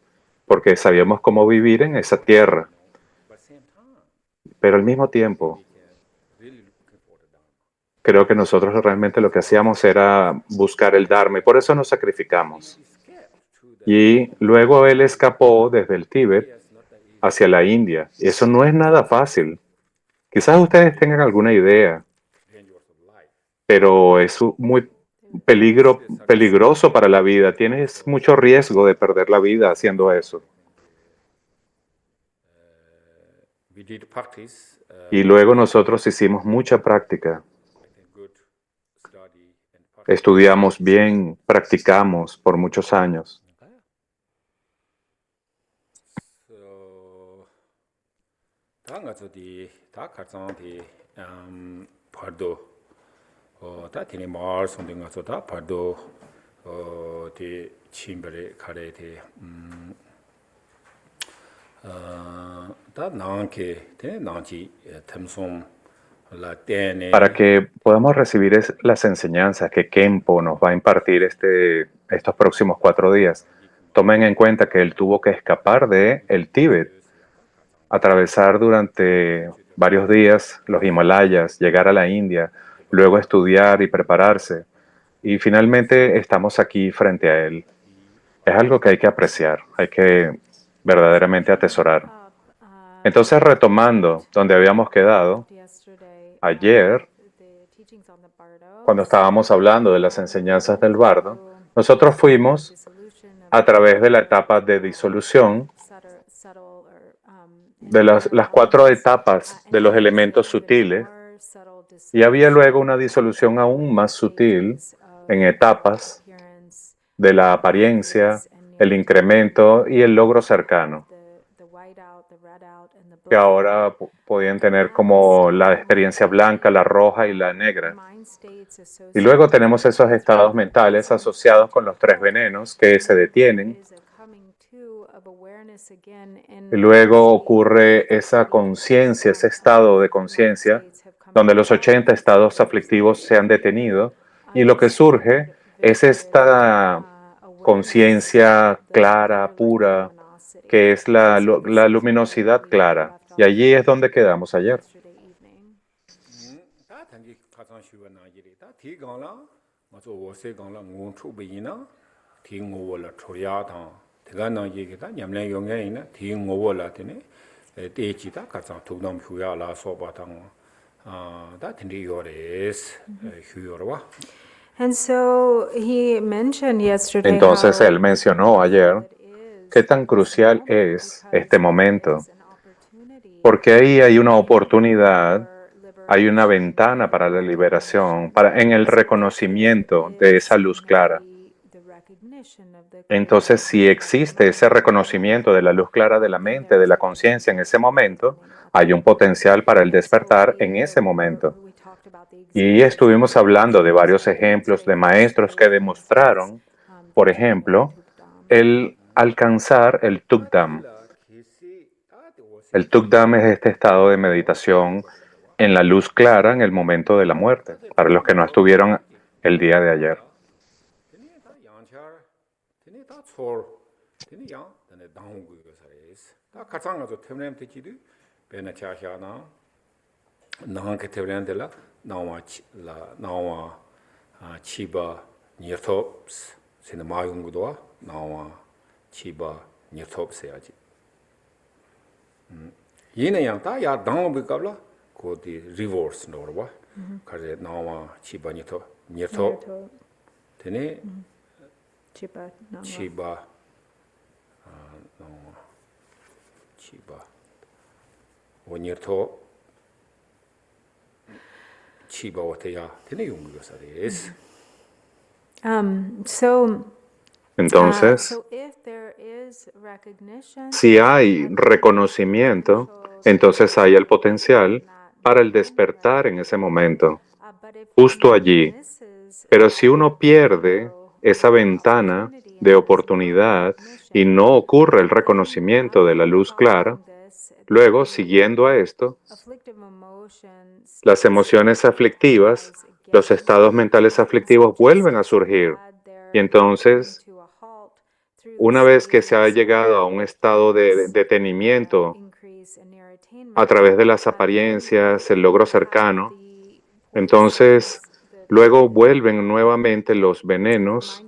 [SPEAKER 10] porque sabíamos cómo vivir en esa tierra.
[SPEAKER 6] But same time,
[SPEAKER 10] Pero al mismo tiempo,
[SPEAKER 6] we can really looking for the Dharma.
[SPEAKER 10] creo que nosotros realmente lo que hacíamos era buscar el Dharma y por eso nos sacrificamos.
[SPEAKER 6] Escape to the
[SPEAKER 10] Y luego él escapó desde el Tíbet
[SPEAKER 6] yes, not that easy.
[SPEAKER 10] hacia la India. Y eso no es nada fácil. Quizás ustedes tengan alguna idea,
[SPEAKER 6] Dangers of life.
[SPEAKER 10] pero es muy peligroso para la vida. Tienes mucho riesgo de perder la vida haciendo eso.
[SPEAKER 6] We did practice.
[SPEAKER 10] Y luego nosotros hicimos mucha práctica.
[SPEAKER 6] I think good study and practice.
[SPEAKER 10] Estudiamos bien, practicamos por muchos años.
[SPEAKER 6] So, 다 가서디 다 가서디 pardo 다 되네 마을 손대 가서 다 pardo 디 침벌에 가래데 다 나한테 대 나지 탐송 la tiene
[SPEAKER 10] Para que podamos recibir las enseñanzas que Khenpo nos va a impartir estos próximos 4 días. Tomen en cuenta que él tuvo que escapar del Tíbet, atravesar durante varios días los Himalayas, llegar a la India, luego estudiar y prepararse. Y finalmente estamos aquí frente a él. Es algo que hay que apreciar, hay que verdaderamente atesorar. Entonces, retomando donde habíamos quedado, ayer, cuando estábamos hablando de las enseñanzas del bardo, nosotros fuimos a través de la etapa de disolución, de las 4 etapas de los elementos sutiles, y había luego una disolución aún más sutil en etapas de la apariencia, el incremento y el logro cercano, que ahora podían tener como la experiencia blanca, la roja y la negra. Y luego tenemos esos estados mentales asociados con los 3 venenos que se detienen. Y luego ocurre esa conciencia, ese estado de conciencia, donde los 80 estados aflictivos se han detenido. Y lo que surge es esta conciencia clara, pura, que es la luminosidad clara. Y allí es donde quedamos ayer.
[SPEAKER 6] 다 단지 가상 쉬워 나지리 다 디강라 맞아 워세 강라 몬초 베이나 디고월라 초야다 대가나 얘기다 냠래 용해이나 디고월라 되네 대지다 가상 독남 휴야라 소바당 다 된디 요레스 휴요와
[SPEAKER 8] And so he mentioned yesterday
[SPEAKER 10] Entonces
[SPEAKER 8] how
[SPEAKER 10] él mencionó ayer qué tan crucial es este momento, porque ahí hay una oportunidad, hay una ventana para la liberación, en el reconocimiento de esa luz clara. Entonces, si existe ese reconocimiento de la luz clara de la mente, de la conciencia en ese momento, hay un potencial para el despertar en ese momento. Y estuvimos hablando de varios ejemplos de maestros que demostraron, por ejemplo, el alcanzar el Tukdam. El Tukdam es este estado de meditación en la luz clara en el momento de la muerte, para los que no estuvieron el día de ayer.
[SPEAKER 6] 치바 니르톱스 세네 마용구도와 나와 치바 니르톱스야지 얘는 양다 야 당어비까블라 고디 리버스 노르바 가제 나와 치바 니르톱 되네
[SPEAKER 8] 치바 나와
[SPEAKER 6] 치바 나와 치바 원니르톱 치바 와테야 되네 용구가 사레스
[SPEAKER 10] Entonces,
[SPEAKER 8] so if there is recognition,
[SPEAKER 10] si hay reconocimiento, entonces hay el potencial para el despertar en ese momento, justo allí. Pero si uno pierde esa ventana de oportunidad y no ocurre el reconocimiento de la luz clara, luego, siguiendo a esto, las emociones aflictivas, los estados mentales aflictivos vuelven a surgir. Y entonces, una vez que se ha llegado a un estado de detenimiento a través de las apariencias, el logro cercano, entonces luego vuelven nuevamente los venenos,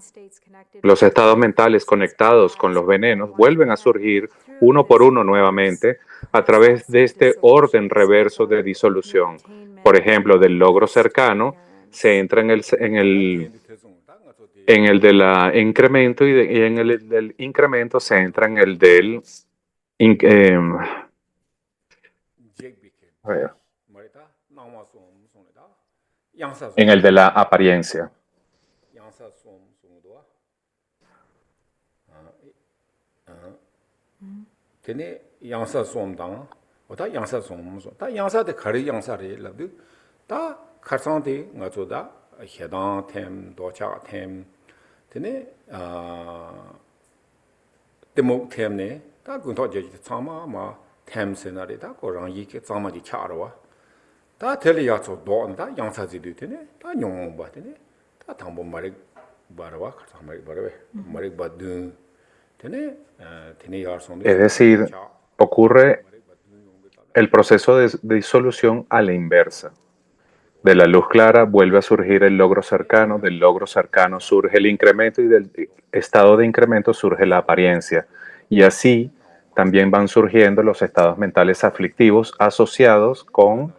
[SPEAKER 10] los estados mentales conectados con los venenos, vuelven a surgir uno por uno nuevamente a través de este orden reverso de disolución. Por ejemplo, del logro cercano se entra en el de la incremento y en el del incremento se entra en el del en el de la apariencia. Es decir, ocurre el proceso de disolución a la inversa. De la luz clara vuelve a surgir el logro cercano, del logro cercano surge el incremento y del estado de incremento surge la apariencia. Y así también van surgiendo los estados mentales aflictivos asociados con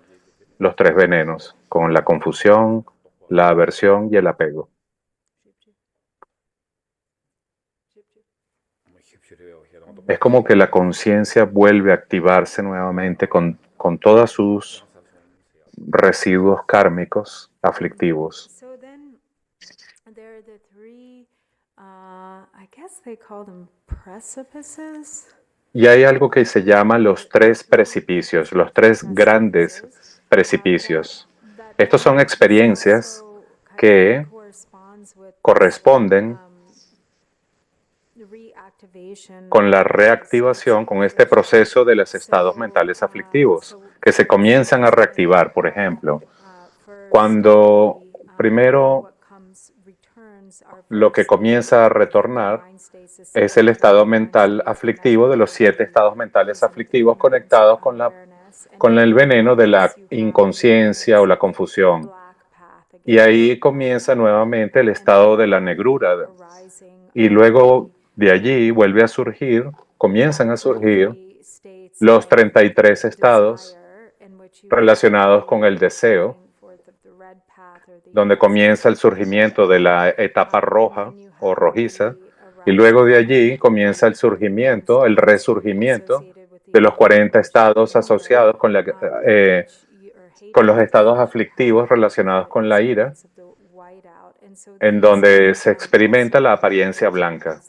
[SPEAKER 10] los tres venenos, con la confusión, la aversión y el apego. Es como que la conciencia vuelve a activarse nuevamente con todas sus residuos kármicos aflictivos.
[SPEAKER 8] So then there are the three, I guess they call them precipices.
[SPEAKER 10] Y hay algo que se llama los tres precipicios, los tres grandes precipicios. Estos son experiencias que corresponden con la reactivación, con este proceso de los estados mentales aflictivos, que se comienzan a reactivar. Por ejemplo, cuando primero lo que comienza a retornar es el estado mental aflictivo de los 7 estados mentales aflictivos conectados con el veneno de la inconsciencia o la confusión. Y ahí comienza nuevamente el estado de la negrura. Y luego de allí vuelve a surgir, comienzan a surgir los 33 estados relacionados con el deseo, donde comienza el surgimiento de la etapa roja o rojiza, y luego de allí comienza el surgimiento, el resurgimiento de los 40 estados asociados con los estados aflictivos relacionados con la ira, en donde se experimenta la apariencia blanca.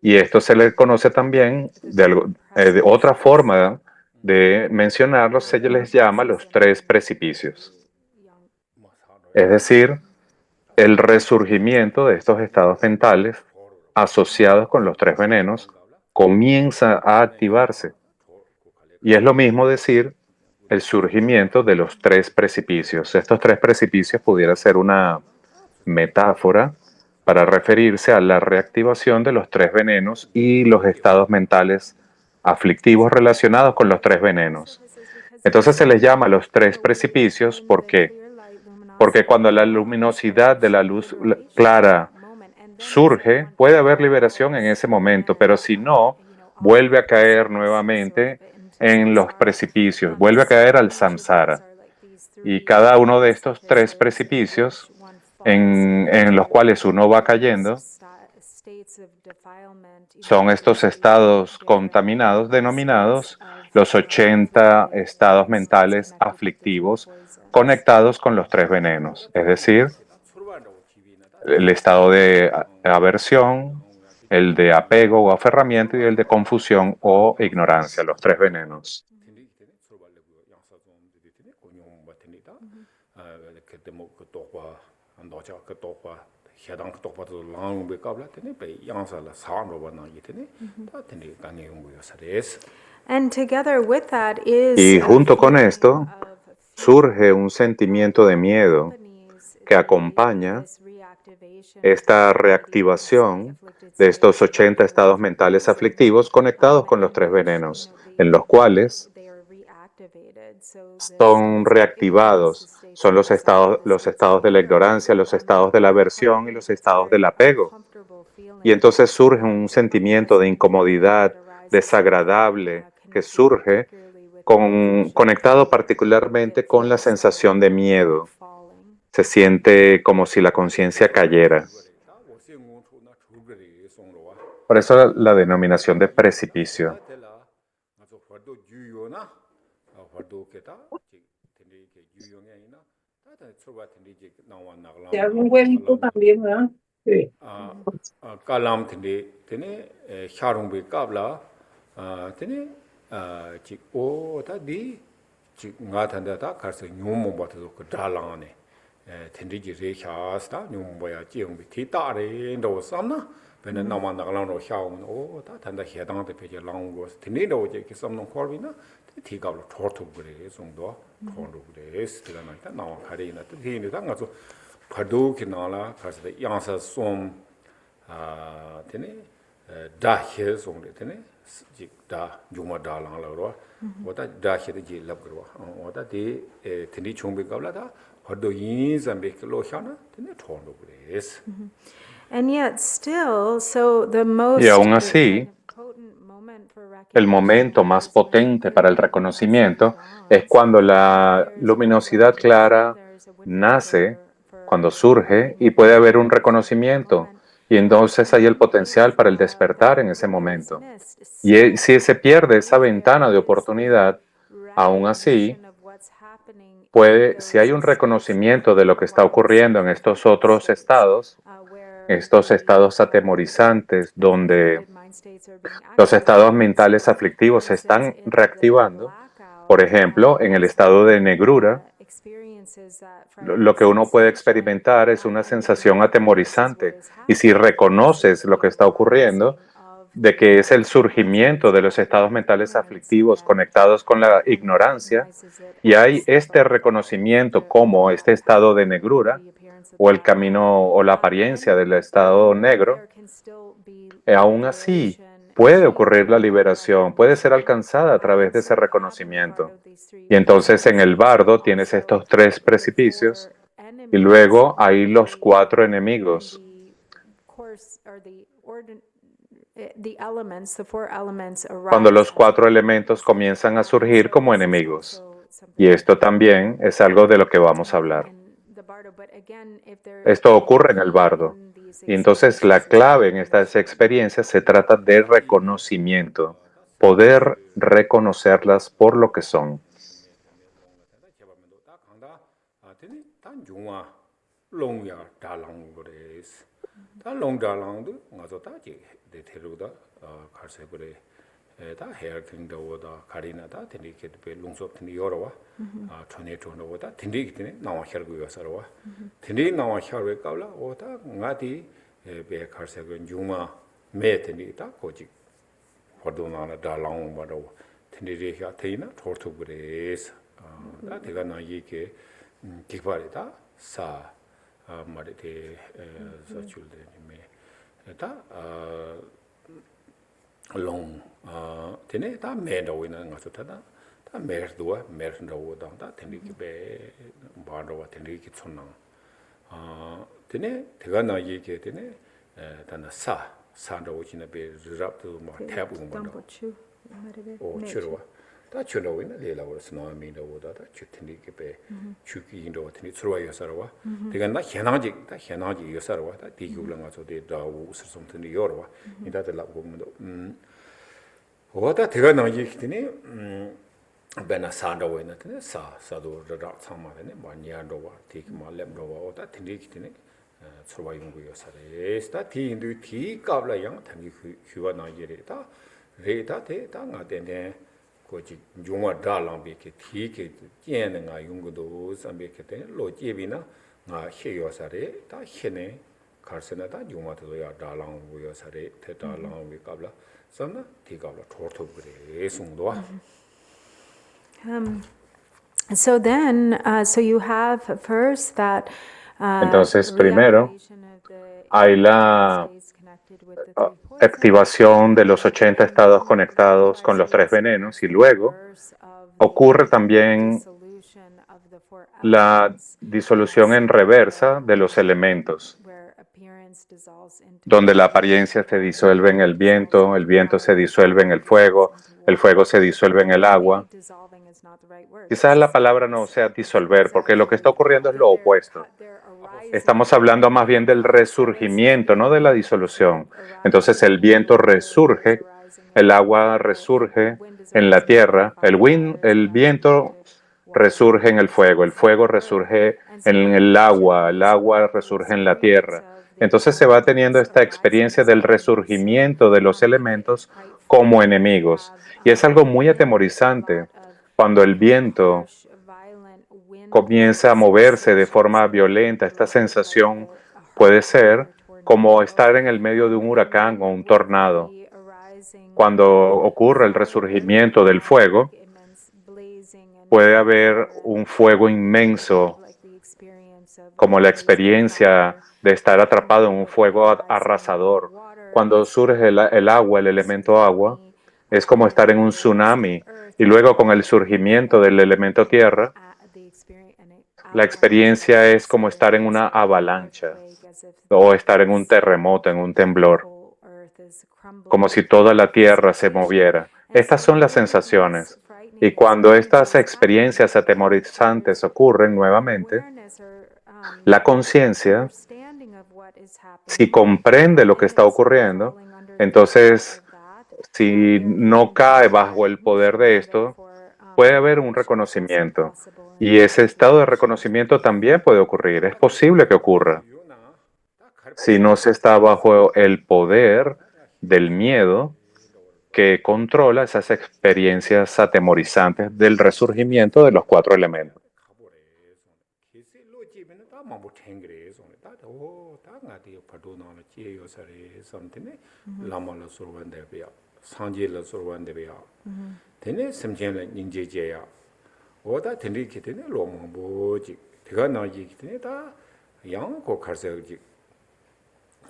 [SPEAKER 10] Y esto se le conoce también, de otra forma de mencionarlo, se les llama los 3 precipicios. Es decir, el resurgimiento de estos estados mentales asociados con los 3 venenos comienza a activarse. Y es lo mismo decir el surgimiento de los tres precipicios. Estos tres precipicios pudiera ser una metáfora para referirse a la reactivación de los tres venenos y los estados mentales aflictivos relacionados con los tres venenos. Entonces se les llama los tres precipicios porque cuando la luminosidad de la luz clara surge, puede haber liberación en ese momento, pero si no, vuelve a caer nuevamente en los precipicios, vuelve a caer al samsara. Y cada uno de estos tres precipicios en los cuales uno va cayendo son estos estados contaminados denominados los 80 estados mentales aflictivos conectados con los tres venenos, es decir, el estado de aversión, el de apego o aferramiento y el de confusión o ignorancia, los tres venenos. Y junto con esto surge un sentimiento de miedo que acompaña esta reactivación de estos 80 estados mentales aflictivos conectados con los tres venenos, en los cuales son reactivados. Son los estados de la ignorancia, los estados de la aversión y los estados del apego. Y entonces surge un sentimiento de incomodidad desagradable que surge conectado particularmente con la sensación de miedo. Se siente como si la conciencia cayera. Por eso la denominación de precipicio.
[SPEAKER 7] ¿Y algún huevito también, verdad? Sí.
[SPEAKER 6] Kalam tiene Sharumbi Kabla, tiene o di Ngatanda Carson Yumumbatu Dalane, Tendiji Rehasta, Yumboya Jimbi Titari, and Osana, when a Namanagano Shaun, or Tanda Hedan the Page Langos, Tenido, Jakisam Corvina, the Tigab Tortu Grace, Undo, Tortu Grace, Tilanaka, now Karina, the Tinazo, Padukinala, because the Yansa Som Tene, Dahes only Tene. Da Juma Dalang Laura, what I dash the G Labro, what I did, Tinichumbi Gablada, or do yins and make Loshana, then a torn of grace.
[SPEAKER 8] And yet still, so the most
[SPEAKER 10] Y aún así, el momento más potente para el reconocimiento es cuando la luminosidad clara nace, cuando surge y puede haber un reconocimiento. Y entonces hay el potencial para el despertar en ese momento. Y si se pierde esa ventana de oportunidad, aún así, si hay un reconocimiento de lo que está ocurriendo en estos otros estados atemorizantes, donde los estados mentales aflictivos se están reactivando, por ejemplo, en el estado de negrura, lo que uno puede experimentar es una sensación atemorizante. Y si reconoces lo que está ocurriendo, de que es el surgimiento de los estados mentales aflictivos conectados con la ignorancia, y hay este reconocimiento como este estado de negrura, o el camino o la apariencia del estado negro, aún así puede ocurrir la liberación, puede ser alcanzada a través de ese reconocimiento. Y entonces en el bardo tienes estos tres precipicios y luego hay los cuatro enemigos. Cuando los cuatro elementos comienzan a surgir como enemigos. Y esto también es algo de lo que vamos a hablar. Esto ocurre en el bardo. Y entonces la clave en estas experiencias se trata de reconocimiento, poder reconocerlas por lo que son.
[SPEAKER 6] 다 대가 나이게 기발이다 사 말이데 저출데네 다 long tene ta mero ina nga so ta ta merdo da tene ki be ba ro tene ki chonna tene tega na ye ke tene ta na sa ro chi na be rap to ma tab u ma o chiro ta chiro ina le la wo sna mi do da chu tene ki be chu ki ndo tene chro yo sa ro tega na henang ji yo sa ro da ti gu la nga so de da u so som tene yo ro ida de la go mo 오다 대가 나기 기더니 베나 산다고 했는데 사도 라 참마네 마니아도 와 티기 말렘도 와 오다 틴디 기더니 서와 연구요 사레 스타 티인도 티 까블라 양 담기 휴와 나기레다 레다 데다 나데네 고지 용와 달랑비케 티케 녜는가 연구도 삼베케데 로제비나 나 해요 사레 다 해네 가르스나다 용와도야 달랑고요 사레 테달랑비 까블라 Sana tigabla torto gre sungdo.
[SPEAKER 8] So then, so you have first that.
[SPEAKER 10] Entonces, primero hay la activación de los 80 estados conectados con los 3 venenos y luego ocurre también la disolución en reversa de los elementos, donde la apariencia se disuelve en el viento se disuelve en el fuego se disuelve en el agua. Quizás la palabra no sea disolver, porque lo que está ocurriendo es lo opuesto. Estamos hablando más bien del resurgimiento, no de la disolución. Entonces el viento resurge, el agua resurge en la tierra, el viento resurge en el fuego resurge en el agua resurge en la tierra. Entonces se va teniendo esta experiencia del resurgimiento de los elementos como enemigos. Y es algo muy atemorizante cuando el viento comienza a moverse de forma violenta. Esta sensación puede ser como estar en el medio de un huracán o un tornado. Cuando ocurre el resurgimiento del fuego, puede haber un fuego inmenso, como la experiencia de estar atrapado en un fuego arrasador. Cuando surge el agua, el elemento agua, es como estar en un tsunami. Y luego con el surgimiento del elemento tierra, la experiencia es como estar en una avalancha o estar en un terremoto, en un temblor, como si toda la tierra se moviera. Estas son las sensaciones. Y cuando estas experiencias atemorizantes ocurren nuevamente, la conciencia, si comprende lo que está ocurriendo, entonces, si no cae bajo el poder de esto, puede haber un reconocimiento. Y ese estado de reconocimiento también puede ocurrir. Es posible que ocurra. Si no se está bajo el poder del miedo que controla esas experiencias atemorizantes del resurgimiento de los 4 elementos.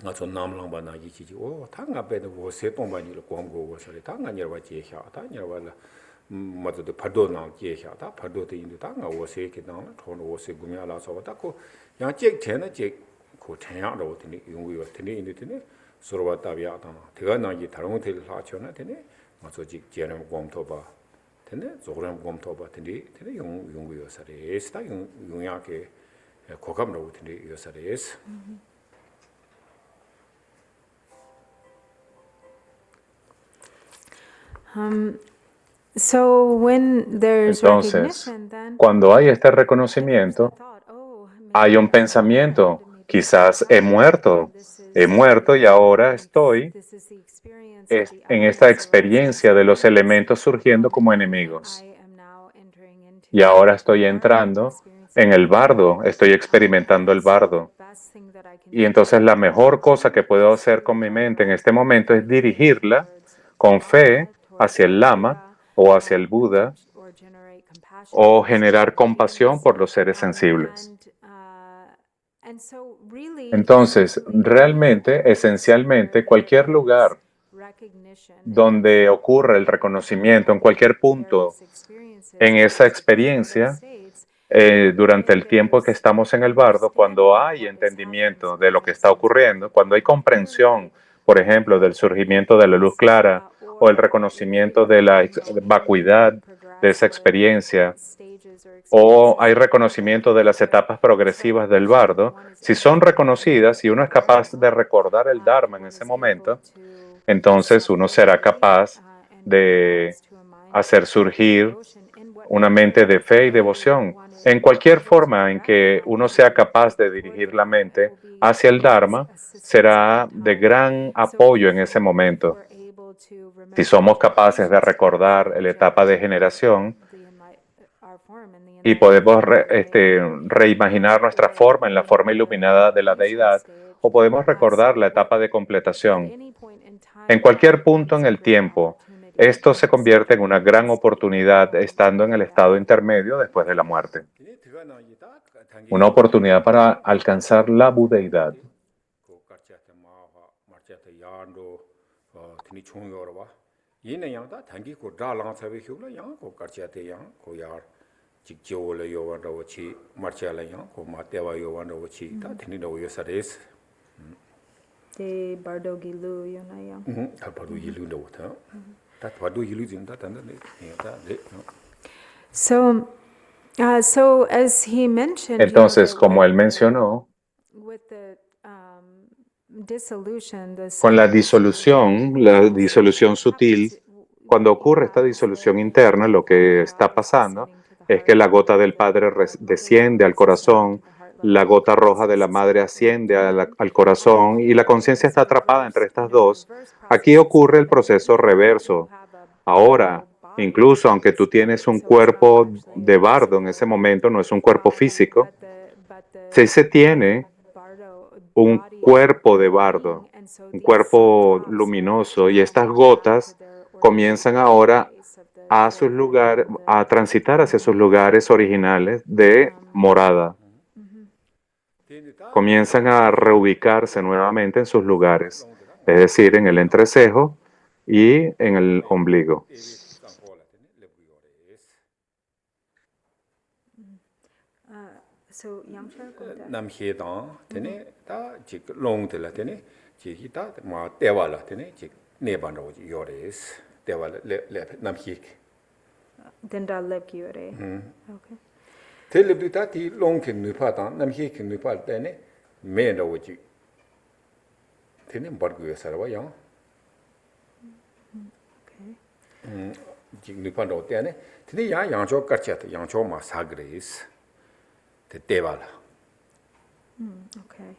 [SPEAKER 6] ngaso namlang ba na ji ji o ta nga pe de wo se tong ba ni lo kwang go wo sare ta nga nyer ba je sha ta nyer ba la ma de phado na je sha ta phado de yin ta nga wo se ke na thon wo se gu nya la so ta ko yang je chen na je ko chen ya ro de ni yong gu yo de ni de ni so ro ba ta bya ta de ga na ji ta rong de la cho na de ni ma so ji je na gom to ba de ni zo ram gom to ba de ni yong gu yo sare sta yong ya ke ko kam ro de ni yo sare es
[SPEAKER 10] Entonces, cuando hay este reconocimiento, hay un pensamiento, quizás he muerto y ahora estoy en esta experiencia de los elementos surgiendo como enemigos. Y ahora estoy entrando en el bardo, estoy experimentando el bardo. Y entonces la mejor cosa que puedo hacer con mi mente en este momento es dirigirla con fe hacia el Lama o hacia el Buda o generar compasión por los seres sensibles. Entonces, realmente, esencialmente, cualquier lugar donde ocurra el reconocimiento, en cualquier punto en esa experiencia, durante el tiempo que estamos en el bardo, cuando hay entendimiento de lo que está ocurriendo, cuando hay comprensión, por ejemplo, del surgimiento de la luz clara o el reconocimiento de la vacuidad de esa experiencia, o hay reconocimiento de las etapas progresivas del bardo, si son reconocidas y uno es capaz de recordar el Dharma en ese momento, entonces uno será capaz de hacer surgir una mente de fe y devoción. En cualquier forma en que uno sea capaz de dirigir la mente hacia el Dharma, será de gran apoyo en ese momento. Si somos capaces de recordar la etapa de generación y podemos reimaginar nuestra forma en la forma iluminada de la deidad, o podemos recordar la etapa de completación. En cualquier punto en el tiempo, esto se convierte en una gran oportunidad estando en el estado intermedio después de la muerte. Una oportunidad para alcanzar la budeidad.
[SPEAKER 8] De bardo gilu yonayang. So as he mentioned,
[SPEAKER 10] Entonces, como él mencionó, con la disolución sutil, cuando ocurre esta disolución interna, lo que está pasando es que la gota del Padre desciende al corazón, la gota roja de la Madre asciende al corazón y la conciencia está atrapada entre estas dos. Aquí ocurre el proceso reverso. Ahora, incluso aunque tú tienes un cuerpo de bardo en ese momento, no es un cuerpo físico, si se tiene un cuerpo de bardo, un cuerpo luminoso, y estas gotas comienzan ahora a transitar hacia sus lugares originales de morada. Comienzan a reubicarse nuevamente en sus lugares, es decir, en el entrecejo y en el ombligo.
[SPEAKER 8] Okay.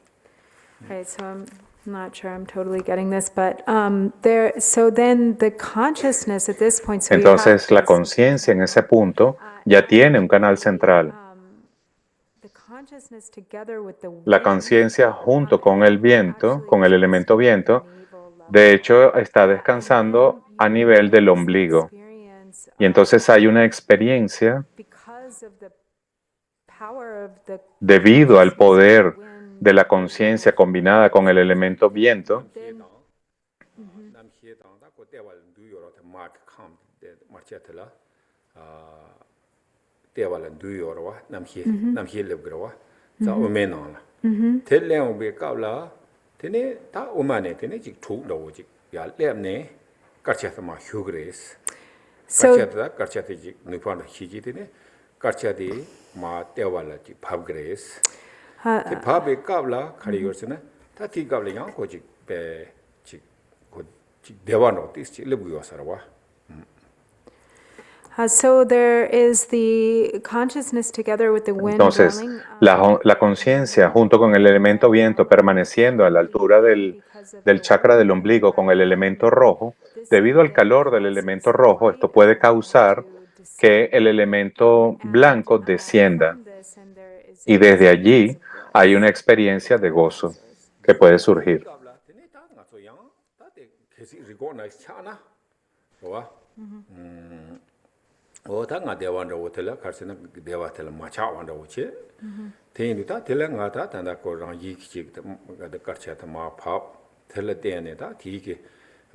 [SPEAKER 8] Right, so I'm not sure I'm totally getting this, but then the consciousness at this point.
[SPEAKER 10] Entonces, la conciencia en ese punto ya tiene un canal central. La conciencia junto con el viento, con el elemento viento, de hecho está descansando a nivel del ombligo. Y entonces hay una experiencia debido al poder de la conciencia combinada con el elemento viento. Entonces, la conciencia junto con el elemento viento permaneciendo a la altura del chakra del ombligo con el elemento rojo, debido al calor del elemento rojo, esto puede causar que el elemento blanco descienda. Y desde allí hay una experiencia de gozo que puede surgir.
[SPEAKER 6] 오다 nga dewa nda wotela karsena dewa tela macha wanda woche tein ta tela nga ta tanda ko rang yi ki ga de karcha ta ma phap tela tene ta ti ki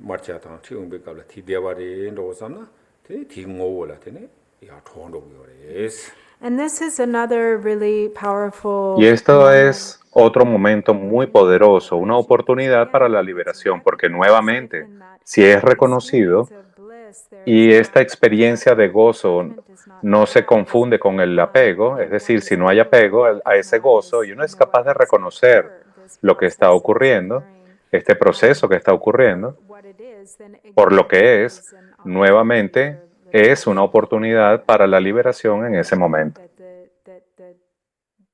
[SPEAKER 6] marcha ta thiung be ka la ti dewa re ndo samna te ti ngo wola tene ya thong do yores.
[SPEAKER 8] And this is another really powerful
[SPEAKER 10] Y esto es otro momento muy poderoso, una oportunidad para la liberación, porque nuevamente, si es reconocido y esta experiencia de gozo no se confunde con el apego, es decir, si no hay apego a ese gozo y uno es capaz de reconocer lo que está ocurriendo, este proceso que está ocurriendo, por lo que es, nuevamente, es una oportunidad para la liberación en ese momento.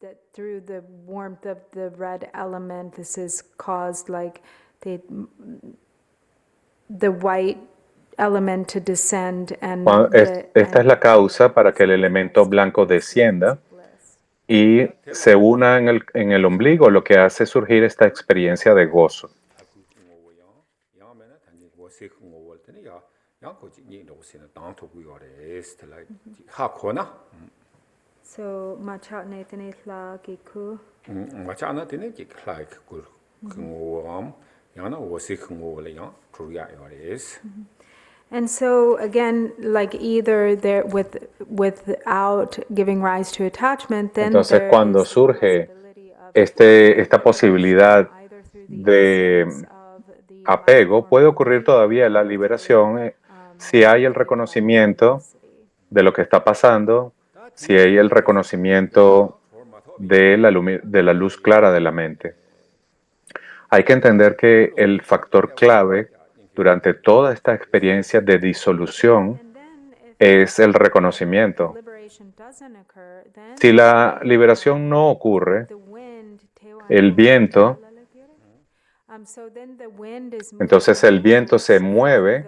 [SPEAKER 8] That through the warmth of the red element, this is caused like the white element to descend and
[SPEAKER 10] esta es la causa para que el elemento blanco descienda y se una en el ombligo, lo que hace surgir esta experiencia de gozo.
[SPEAKER 8] So macha ne tene la giku.
[SPEAKER 6] Macha na tene ki klai ku ngom yana wo se ngo le yang truya yores.
[SPEAKER 8] And so again, like either there without giving rise to attachment, then
[SPEAKER 10] entonces cuando surge esta posibilidad de apego, puede ocurrir todavía la liberación si hay el reconocimiento de lo que está pasando, si hay el reconocimiento de la luz clara de la mente. Hay que entender que el factor clave durante toda esta experiencia de disolución es el reconocimiento. Si la liberación no ocurre, el viento, entonces el viento se mueve.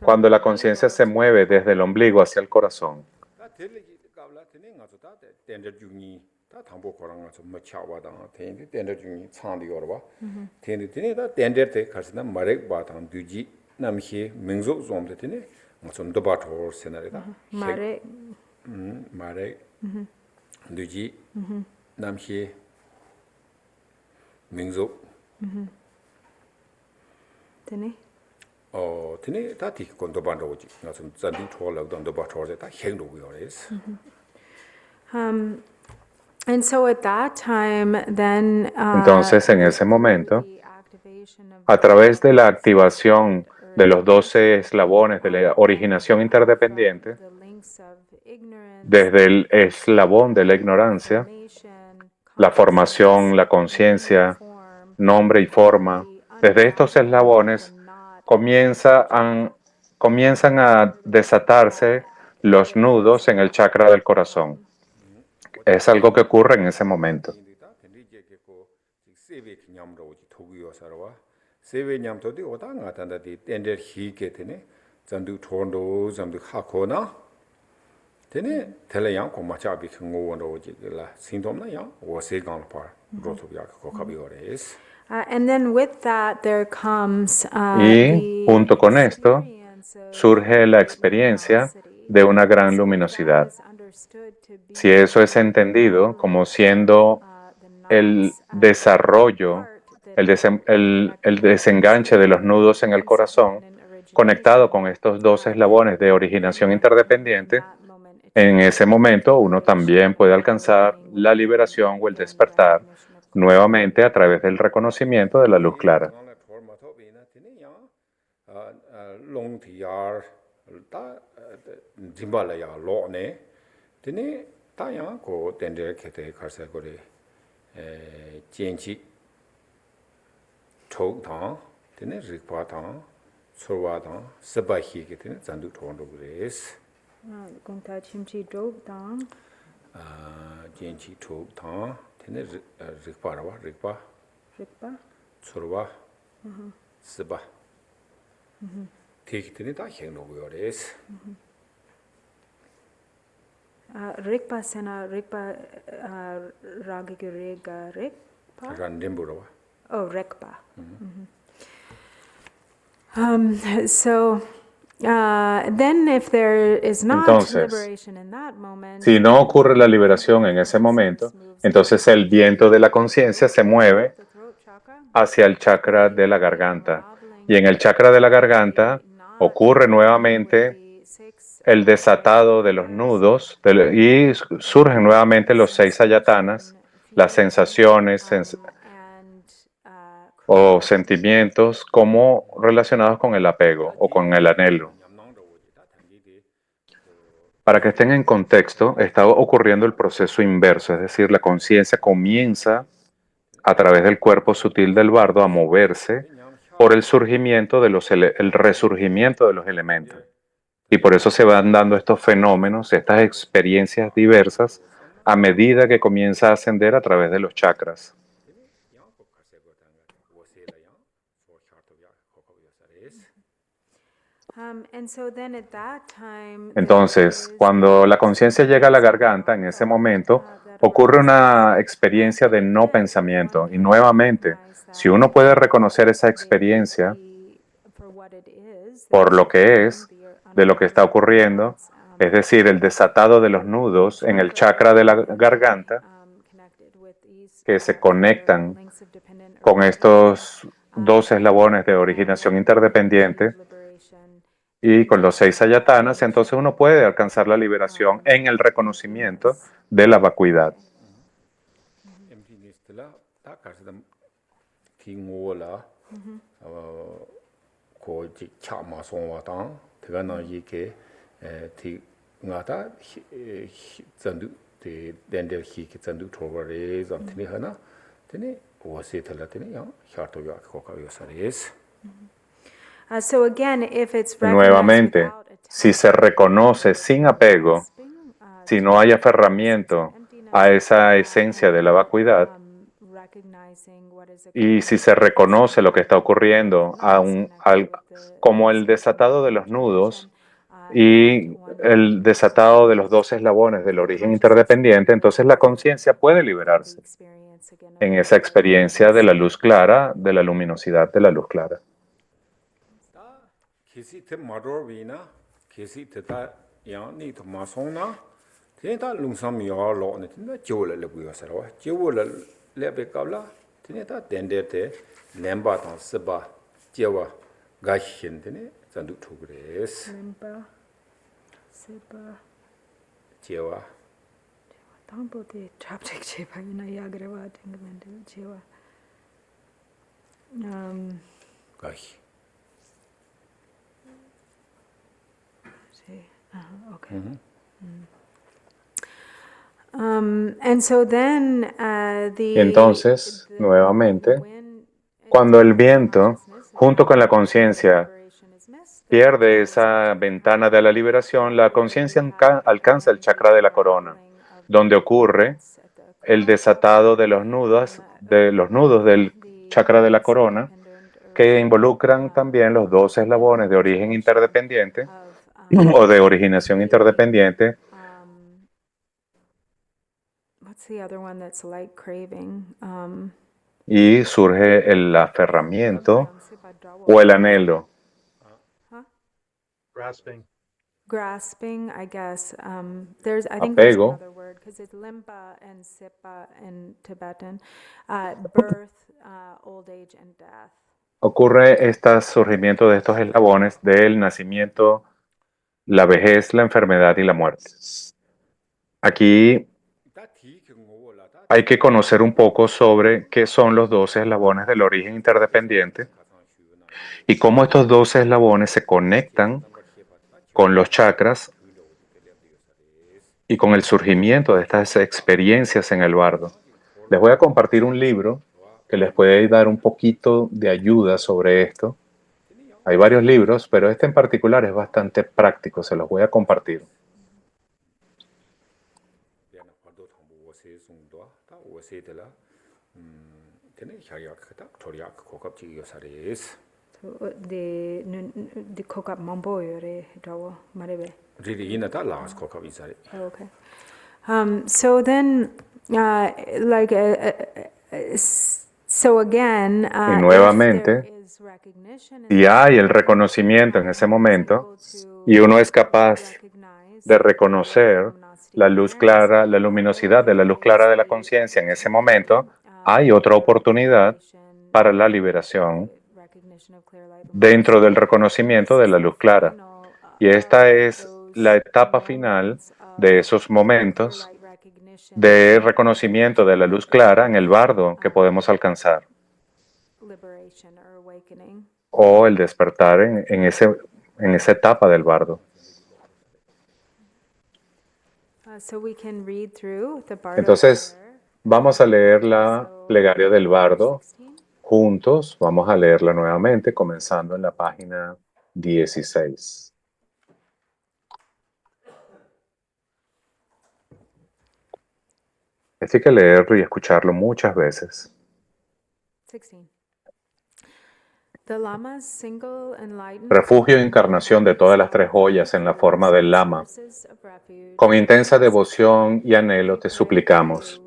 [SPEAKER 10] Cuando la conciencia se mueve desde el ombligo hacia el corazón.
[SPEAKER 8] And so at that time, then,
[SPEAKER 10] entonces, en ese momento, a través de la activación de los 12 eslabones de la originación interdependiente, desde el eslabón de la ignorancia, la formación, la conciencia, nombre y forma, desde estos eslabones comienzan a desatarse los nudos en el chakra del corazón. Es algo que ocurre en ese momento.
[SPEAKER 8] And then with that there comes,
[SPEAKER 10] y junto con esto surge la experiencia de una gran luminosidad. Si eso es entendido como siendo el desarrollo, el desenganche de los nudos en el corazón, conectado con estos 2 eslabones de originación interdependiente, en ese momento uno también puede alcanzar la liberación o el despertar nuevamente a través del reconocimiento de la luz clara.
[SPEAKER 8] Rikpa sena rikpa ragigu rega rikpa? Oh, rikpa. So then if there is not
[SPEAKER 10] Entonces,
[SPEAKER 8] liberation in that moment,
[SPEAKER 10] si no ocurre la liberación en ese momento, entonces el viento de la conciencia se mueve
[SPEAKER 8] the throat chakra,
[SPEAKER 10] hacia el chakra de la garganta. Y en el chakra de la garganta ocurre nuevamente el desatado de los nudos y surgen nuevamente los 6 ayatanas, las sensaciones o sentimientos como relacionados con el apego o con el anhelo. Para que estén en contexto, está ocurriendo el proceso inverso, es decir, la conciencia comienza a través del cuerpo sutil del bardo a moverse por el surgimiento de el resurgimiento de los elementos. Y por eso se van dando estos fenómenos, estas experiencias diversas a medida que comienza a ascender a través de los chakras. Entonces, cuando la conciencia llega a la garganta, en ese momento ocurre una experiencia de no pensamiento. Y nuevamente, si uno puede reconocer esa experiencia por lo que es, de lo que está ocurriendo, es decir, el desatado de los nudos en el chakra de la garganta, que se conectan con estos 2 eslabones de originación interdependiente y con los 6 ayatanas, entonces uno puede alcanzar la liberación en el reconocimiento de la vacuidad. Nuevamente, si se reconoce sin apego, si no hay aferramiento a esa esencia de la vacuidad, y si se reconoce lo que está ocurriendo como el desatado de los nudos y el desatado de los 2 eslabones del origen interdependiente, entonces la conciencia puede liberarse en esa experiencia de la luz clara, de la luminosidad de la luz clara. Entonces, nuevamente, cuando el viento, junto con la conciencia, pierde esa ventana de la liberación, la conciencia alcanza el chakra de la corona, donde ocurre el desatado de los nudos del chakra de la corona, que involucran también los 2 eslabones de origen interdependiente o de originación interdependiente. Y surge el aferramiento o el anhelo.
[SPEAKER 8] Grasping, I guess. I think there's
[SPEAKER 10] Apego.
[SPEAKER 8] another word because it's limpa and sipa in Tibetan. Birth, old age, and death.
[SPEAKER 10] Ocurre este surgimiento de estos eslabones del nacimiento, la vejez, la enfermedad y la muerte. Aquí hay que conocer un poco sobre qué son los 12 eslabones del origen interdependiente y cómo estos 12 eslabones se conectan con los chakras y con el surgimiento de estas experiencias en el bardo. Les voy a compartir un libro que les puede dar un poquito de ayuda sobre esto. Hay varios libros, pero este en particular es bastante práctico, se los voy a compartir.
[SPEAKER 8] The kokap mambo yore jawo marebe. Okay. So then, like
[SPEAKER 10] Y nuevamente, si hay el reconocimiento en ese momento y uno es capaz de reconocer la luz clara, la luminosidad de la luz clara de la conciencia en ese momento, hay otra oportunidad para la liberación dentro del reconocimiento de la luz clara. Y esta es la etapa final de esos momentos de reconocimiento de la luz clara en el bardo que podemos alcanzar, o el despertar en esa etapa del bardo. Entonces, vamos a leer la plegaria del bardo juntos. Vamos a leerla nuevamente, comenzando en la página 16. Hay que leerlo y escucharlo muchas veces.
[SPEAKER 8] 16.
[SPEAKER 10] Refugio e encarnación de todas las tres joyas en la forma del Lama. Con intensa devoción y anhelo te suplicamos.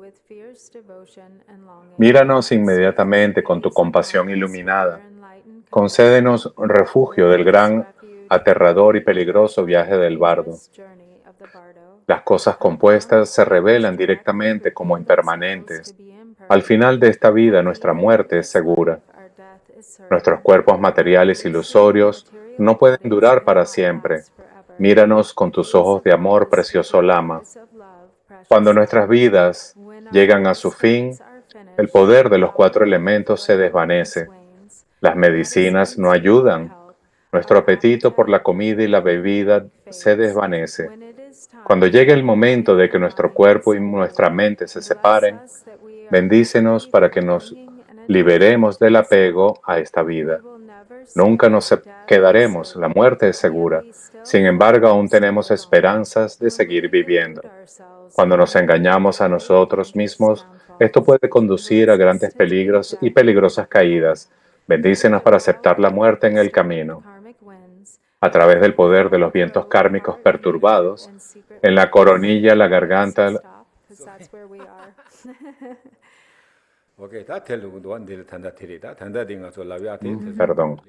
[SPEAKER 10] Míranos inmediatamente con tu compasión iluminada. Concédenos refugio del gran, aterrador y peligroso viaje del bardo. Las cosas compuestas se revelan directamente como impermanentes. Al final de esta vida, nuestra muerte es segura. Nuestros cuerpos materiales ilusorios no pueden durar para siempre. Míranos con tus ojos de amor, precioso Lama. Cuando nuestras vidas llegan a su fin, el poder de los 4 elementos se desvanece. Las medicinas no ayudan. Nuestro apetito por la comida y la bebida se desvanece. Cuando llegue el momento de que nuestro cuerpo y nuestra mente se separen, bendícenos para que nos liberemos del apego a esta vida. Nunca nos quedaremos, la muerte es segura. Sin embargo, aún tenemos esperanzas de seguir viviendo. Cuando nos engañamos a nosotros mismos, esto puede conducir a grandes peligros y peligrosas caídas. Bendícenos para aceptar la muerte en el camino. A través del poder de los vientos kármicos perturbados, en la coronilla, la garganta, perdón.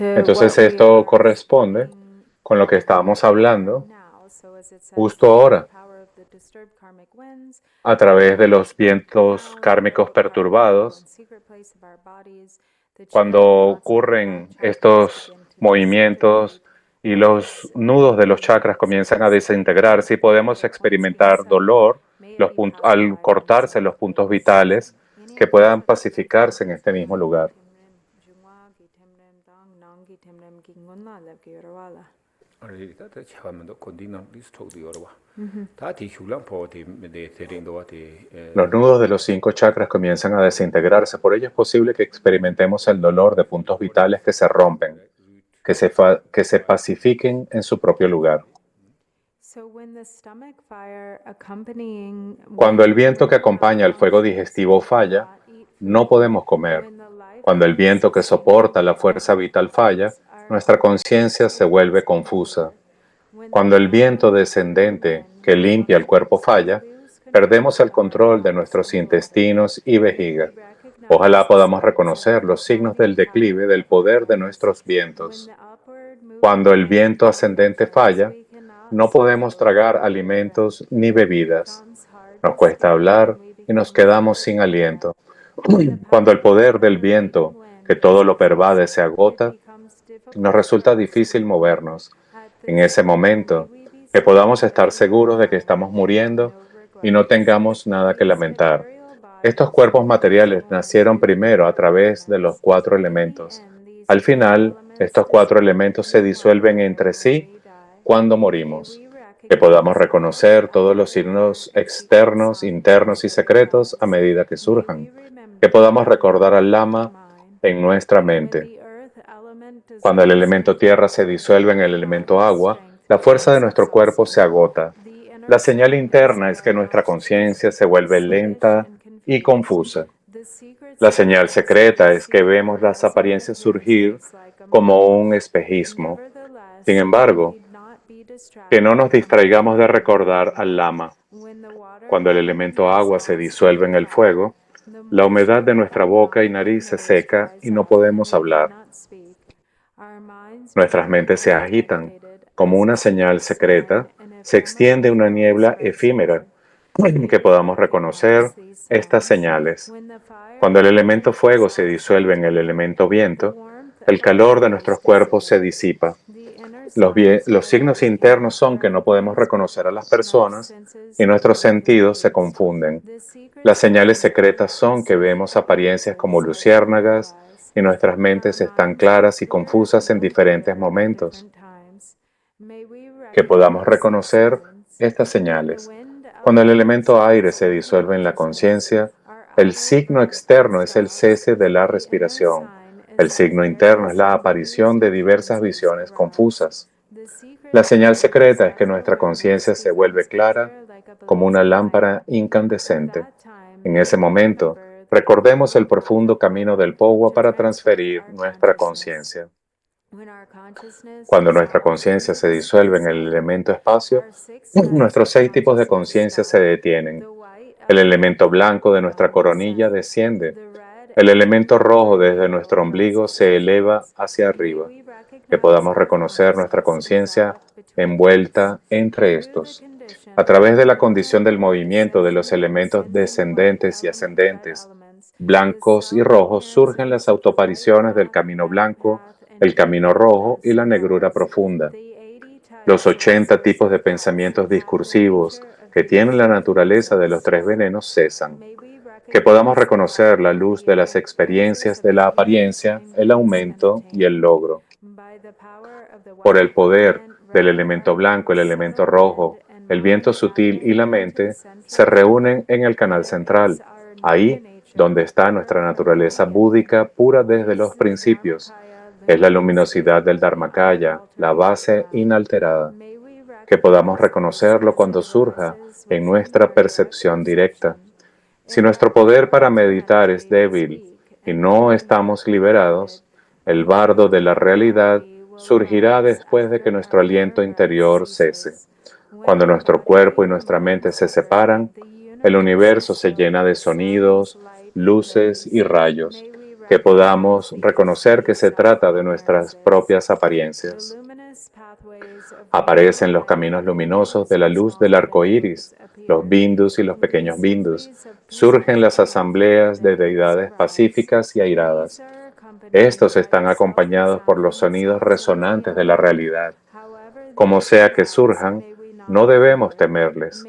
[SPEAKER 10] Entonces esto corresponde con lo que estábamos hablando justo ahora, a través de los vientos kármicos perturbados. Cuando ocurren estos movimientos y los nudos de los chakras comienzan a desintegrarse y podemos experimentar dolor al cortarse los puntos vitales que puedan pacificarse en este mismo lugar. Los nudos de los 5 chakras comienzan a desintegrarse, por ello es posible que experimentemos el dolor de puntos vitales que se rompen, que se pacifiquen en su propio lugar. Cuando el viento que acompaña al fuego digestivo falla, no podemos comer. Cuando el viento que soporta la fuerza vital falla, nuestra conciencia se vuelve confusa. Cuando el viento descendente que limpia el cuerpo falla, perdemos el control de nuestros intestinos y vejiga. Ojalá podamos reconocer los signos del declive del poder de nuestros vientos. Cuando el viento ascendente falla, no podemos tragar alimentos ni bebidas. Nos cuesta hablar y nos quedamos sin aliento. Cuando el poder del viento, que todo lo pervade, se agota, nos resulta difícil movernos. En ese momento, que podamos estar seguros de que estamos muriendo y no tengamos nada que lamentar. Estos cuerpos materiales nacieron primero a través de los 4 elementos. Al final, estos 4 elementos se disuelven entre sí cuando morimos. Que podamos reconocer todos los signos externos, internos y secretos a medida que surjan. Que podamos recordar al Lama en nuestra mente. Cuando el elemento tierra se disuelve en el elemento agua, La fuerza de nuestro cuerpo se agota. La señal interna es que nuestra conciencia se vuelve lenta y confusa. La señal secreta es que vemos las apariencias surgir como un espejismo. Sin embargo, que no nos distraigamos de recordar al Lama. Cuando el elemento agua se disuelve en el fuego, la humedad de nuestra boca y nariz se seca y no podemos hablar. Nuestras mentes se agitan. Como una señal secreta, se extiende una niebla efímera que podamos reconocer estas señales. Cuando el elemento fuego se disuelve en el elemento viento, el calor de nuestros cuerpos se disipa. Los signos internos son que no podemos reconocer a las personas y nuestros sentidos se confunden. Las señales secretas son que vemos apariencias como luciérnagas y nuestras mentes están claras y confusas en diferentes momentos. Que podamos reconocer estas señales. Cuando el elemento aire se disuelve en la conciencia, el signo externo es el cese de la respiración. El signo interno es la aparición de diversas visiones confusas. La señal secreta es que nuestra conciencia se vuelve clara como una lámpara incandescente. En ese momento, recordemos el profundo camino del Powa para transferir nuestra conciencia. Cuando nuestra conciencia se disuelve en el elemento espacio, nuestros 6 tipos de conciencia se detienen. El elemento blanco de nuestra coronilla desciende. El elemento rojo desde nuestro ombligo se eleva hacia arriba. Que podamos reconocer nuestra conciencia envuelta entre estos. A través de la condición del movimiento de los elementos descendentes y ascendentes, blancos y rojos, surgen las autoapariciones del camino blanco, el camino rojo y la negrura profunda. Los 80 tipos de pensamientos discursivos que tienen la naturaleza de los 3 venenos cesan. Que podamos reconocer la luz de las experiencias de la apariencia, el aumento y el logro. Por el poder del elemento blanco, el elemento rojo, el viento sutil y la mente se reúnen en el canal central, ahí donde está nuestra naturaleza búdica pura desde los principios. Es la luminosidad del Dharmakaya, la base inalterada. Que podamos reconocerlo cuando surja en nuestra percepción directa. Si nuestro poder para meditar es débil y no estamos liberados, el bardo de la realidad surgirá después de que nuestro aliento interior cese. Cuando nuestro cuerpo y nuestra mente se separan, el universo se llena de sonidos, luces y rayos. Que podamos reconocer que se trata de nuestras propias apariencias. Aparecen los caminos luminosos de la luz del arco iris, los bindus y los pequeños bindus. Surgen las asambleas de deidades pacíficas y airadas. Estos están acompañados por los sonidos resonantes de la realidad. Como sea que surjan, no debemos temerles.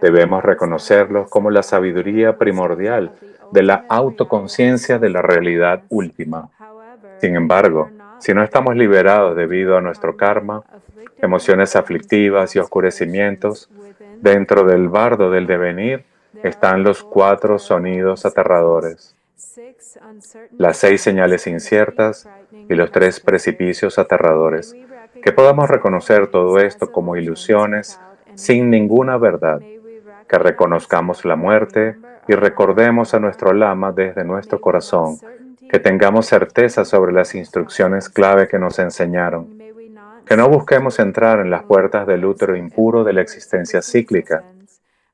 [SPEAKER 10] Debemos reconocerlos como la sabiduría primordial de la autoconciencia de la realidad última. Sin embargo, si no estamos liberados debido a nuestro karma, emociones aflictivas y oscurecimientos, dentro del bardo del devenir están los 4 sonidos aterradores, las 6 señales inciertas y los 3 precipicios aterradores. Que podamos reconocer todo esto como ilusiones sin ninguna verdad. Que reconozcamos la muerte y recordemos a nuestro Lama desde nuestro corazón. Que tengamos certeza sobre las instrucciones clave que nos enseñaron. Que no busquemos entrar en las puertas del útero impuro de la existencia cíclica,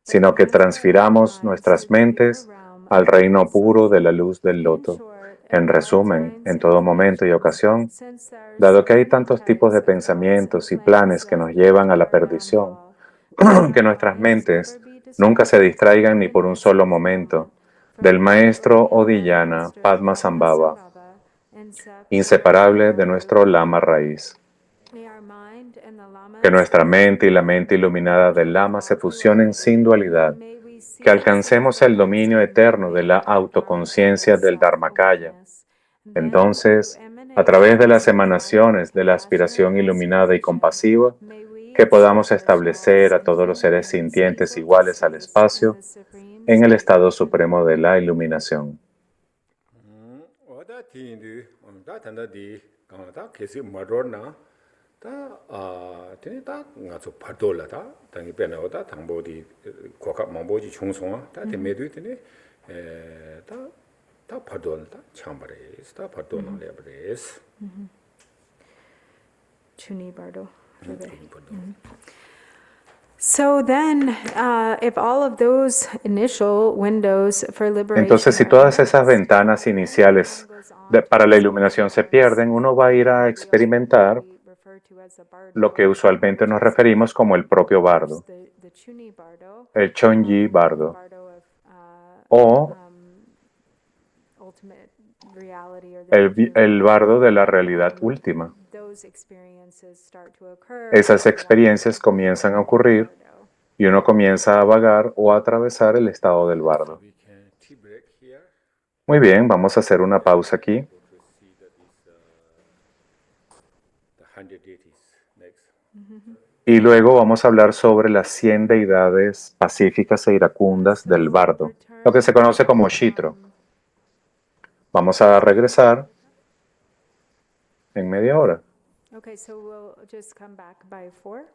[SPEAKER 10] sino que transfiramos nuestras mentes al reino puro de la luz del loto. En resumen, en todo momento y ocasión, dado que hay tantos tipos de pensamientos y planes que nos llevan a la perdición, que nuestras mentes nunca se distraigan ni por un solo momento del maestro Odiyana Padmasambhava, inseparable de nuestro Lama raíz. Que nuestra mente y la mente iluminada del Lama se fusionen sin dualidad. Que alcancemos el dominio eterno de la autoconciencia del Dharmakaya. Entonces, a través de las emanaciones de la aspiración iluminada y compasiva, que podamos establecer a todos los seres sintientes iguales al espacio en el estado supremo de la iluminación.
[SPEAKER 6] 되네 다 가서 파도라다 당이 빼나오다 당보디 고가 망보지 총송아 다 대매도 되네 다 파도다 참바레스 다 파도는 레브레스
[SPEAKER 8] Chuni Bardo. So then, if all of those initial windows for liberation
[SPEAKER 10] Entonces, si todas esas ventanas iniciales para la iluminación se pierden, uno va a ir a experimentar lo que usualmente nos referimos como el propio bardo, el Chonji bardo, o el bardo de la realidad última. Esas experiencias comienzan a ocurrir y uno comienza a vagar o a atravesar el estado del bardo. Muy bien, vamos a hacer una pausa aquí. Y luego vamos a hablar sobre las 100 deidades pacíficas e iracundas del bardo, lo que se conoce como Shitro. Vamos a regresar en media hora.
[SPEAKER 8] Okay, so we'll just come back by 4.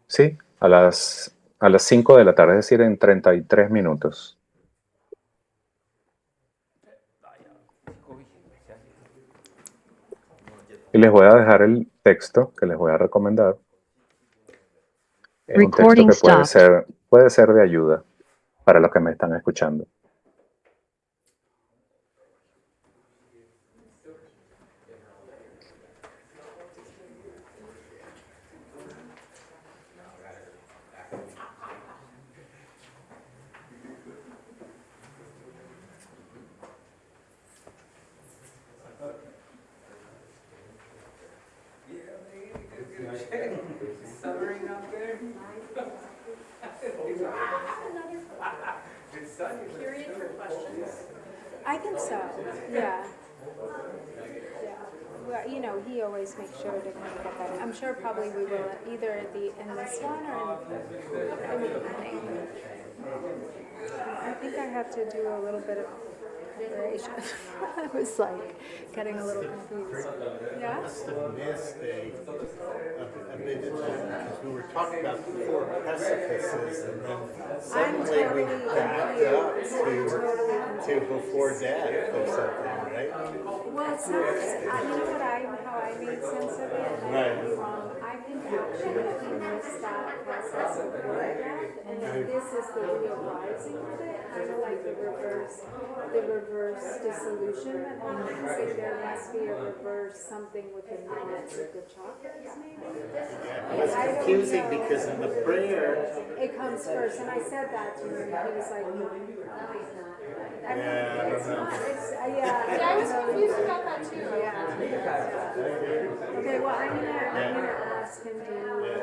[SPEAKER 10] Sí, a las 5 de la tarde, es decir, en 33 minutos. Y les voy a dejar el texto que les voy a recomendar. Es un texto que puede ser de ayuda para los que me están escuchando.
[SPEAKER 2] Summering up there.
[SPEAKER 1] Period for questions?
[SPEAKER 8] I think so, yeah. Well, you know, he always makes sure to kind of get that. I'm sure probably we will either in this one or in the beginning. I think I have to do a little bit of preparation. I was like getting a little confused. Yeah?
[SPEAKER 11] Missed a bit of time because we were talking about the 4 precipices and then suddenly we backed up to before death or something, right?
[SPEAKER 8] Well, it sounds, you know how I made sense of it? And I could be wrong. I think actually he missed that process of death, and then this is the real rising of it, kind of like the reverse disillusionment. And I think there must be a reverse something with the minutes of the chakras, maybe?
[SPEAKER 11] Yeah, it was confusing because in the prayer,
[SPEAKER 8] it comes first, and I said that to him, and he was like, no, he's not. I mean,
[SPEAKER 11] yeah, I don't know.
[SPEAKER 8] Yeah,
[SPEAKER 1] I was confused about that too.
[SPEAKER 8] Yeah. Okay, well, I'm gonna ask him to